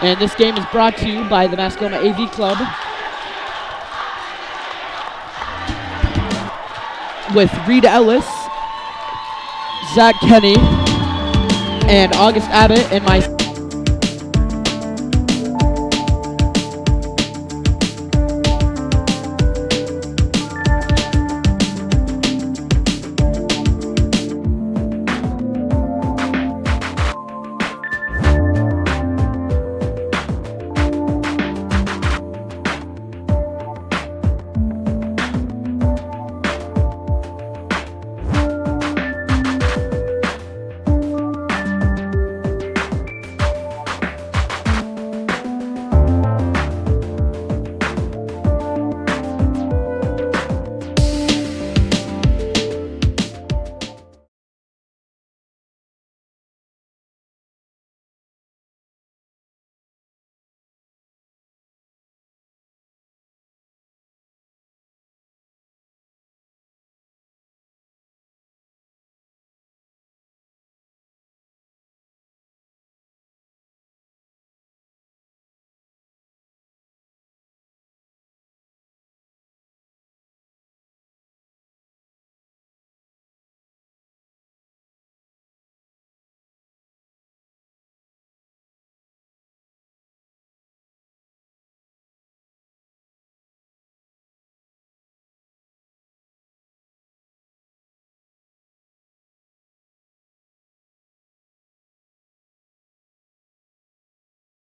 And this game is brought to you by the Mascoma AV Club with Reed Ellis, Zach Kenny, and August Abbott, and my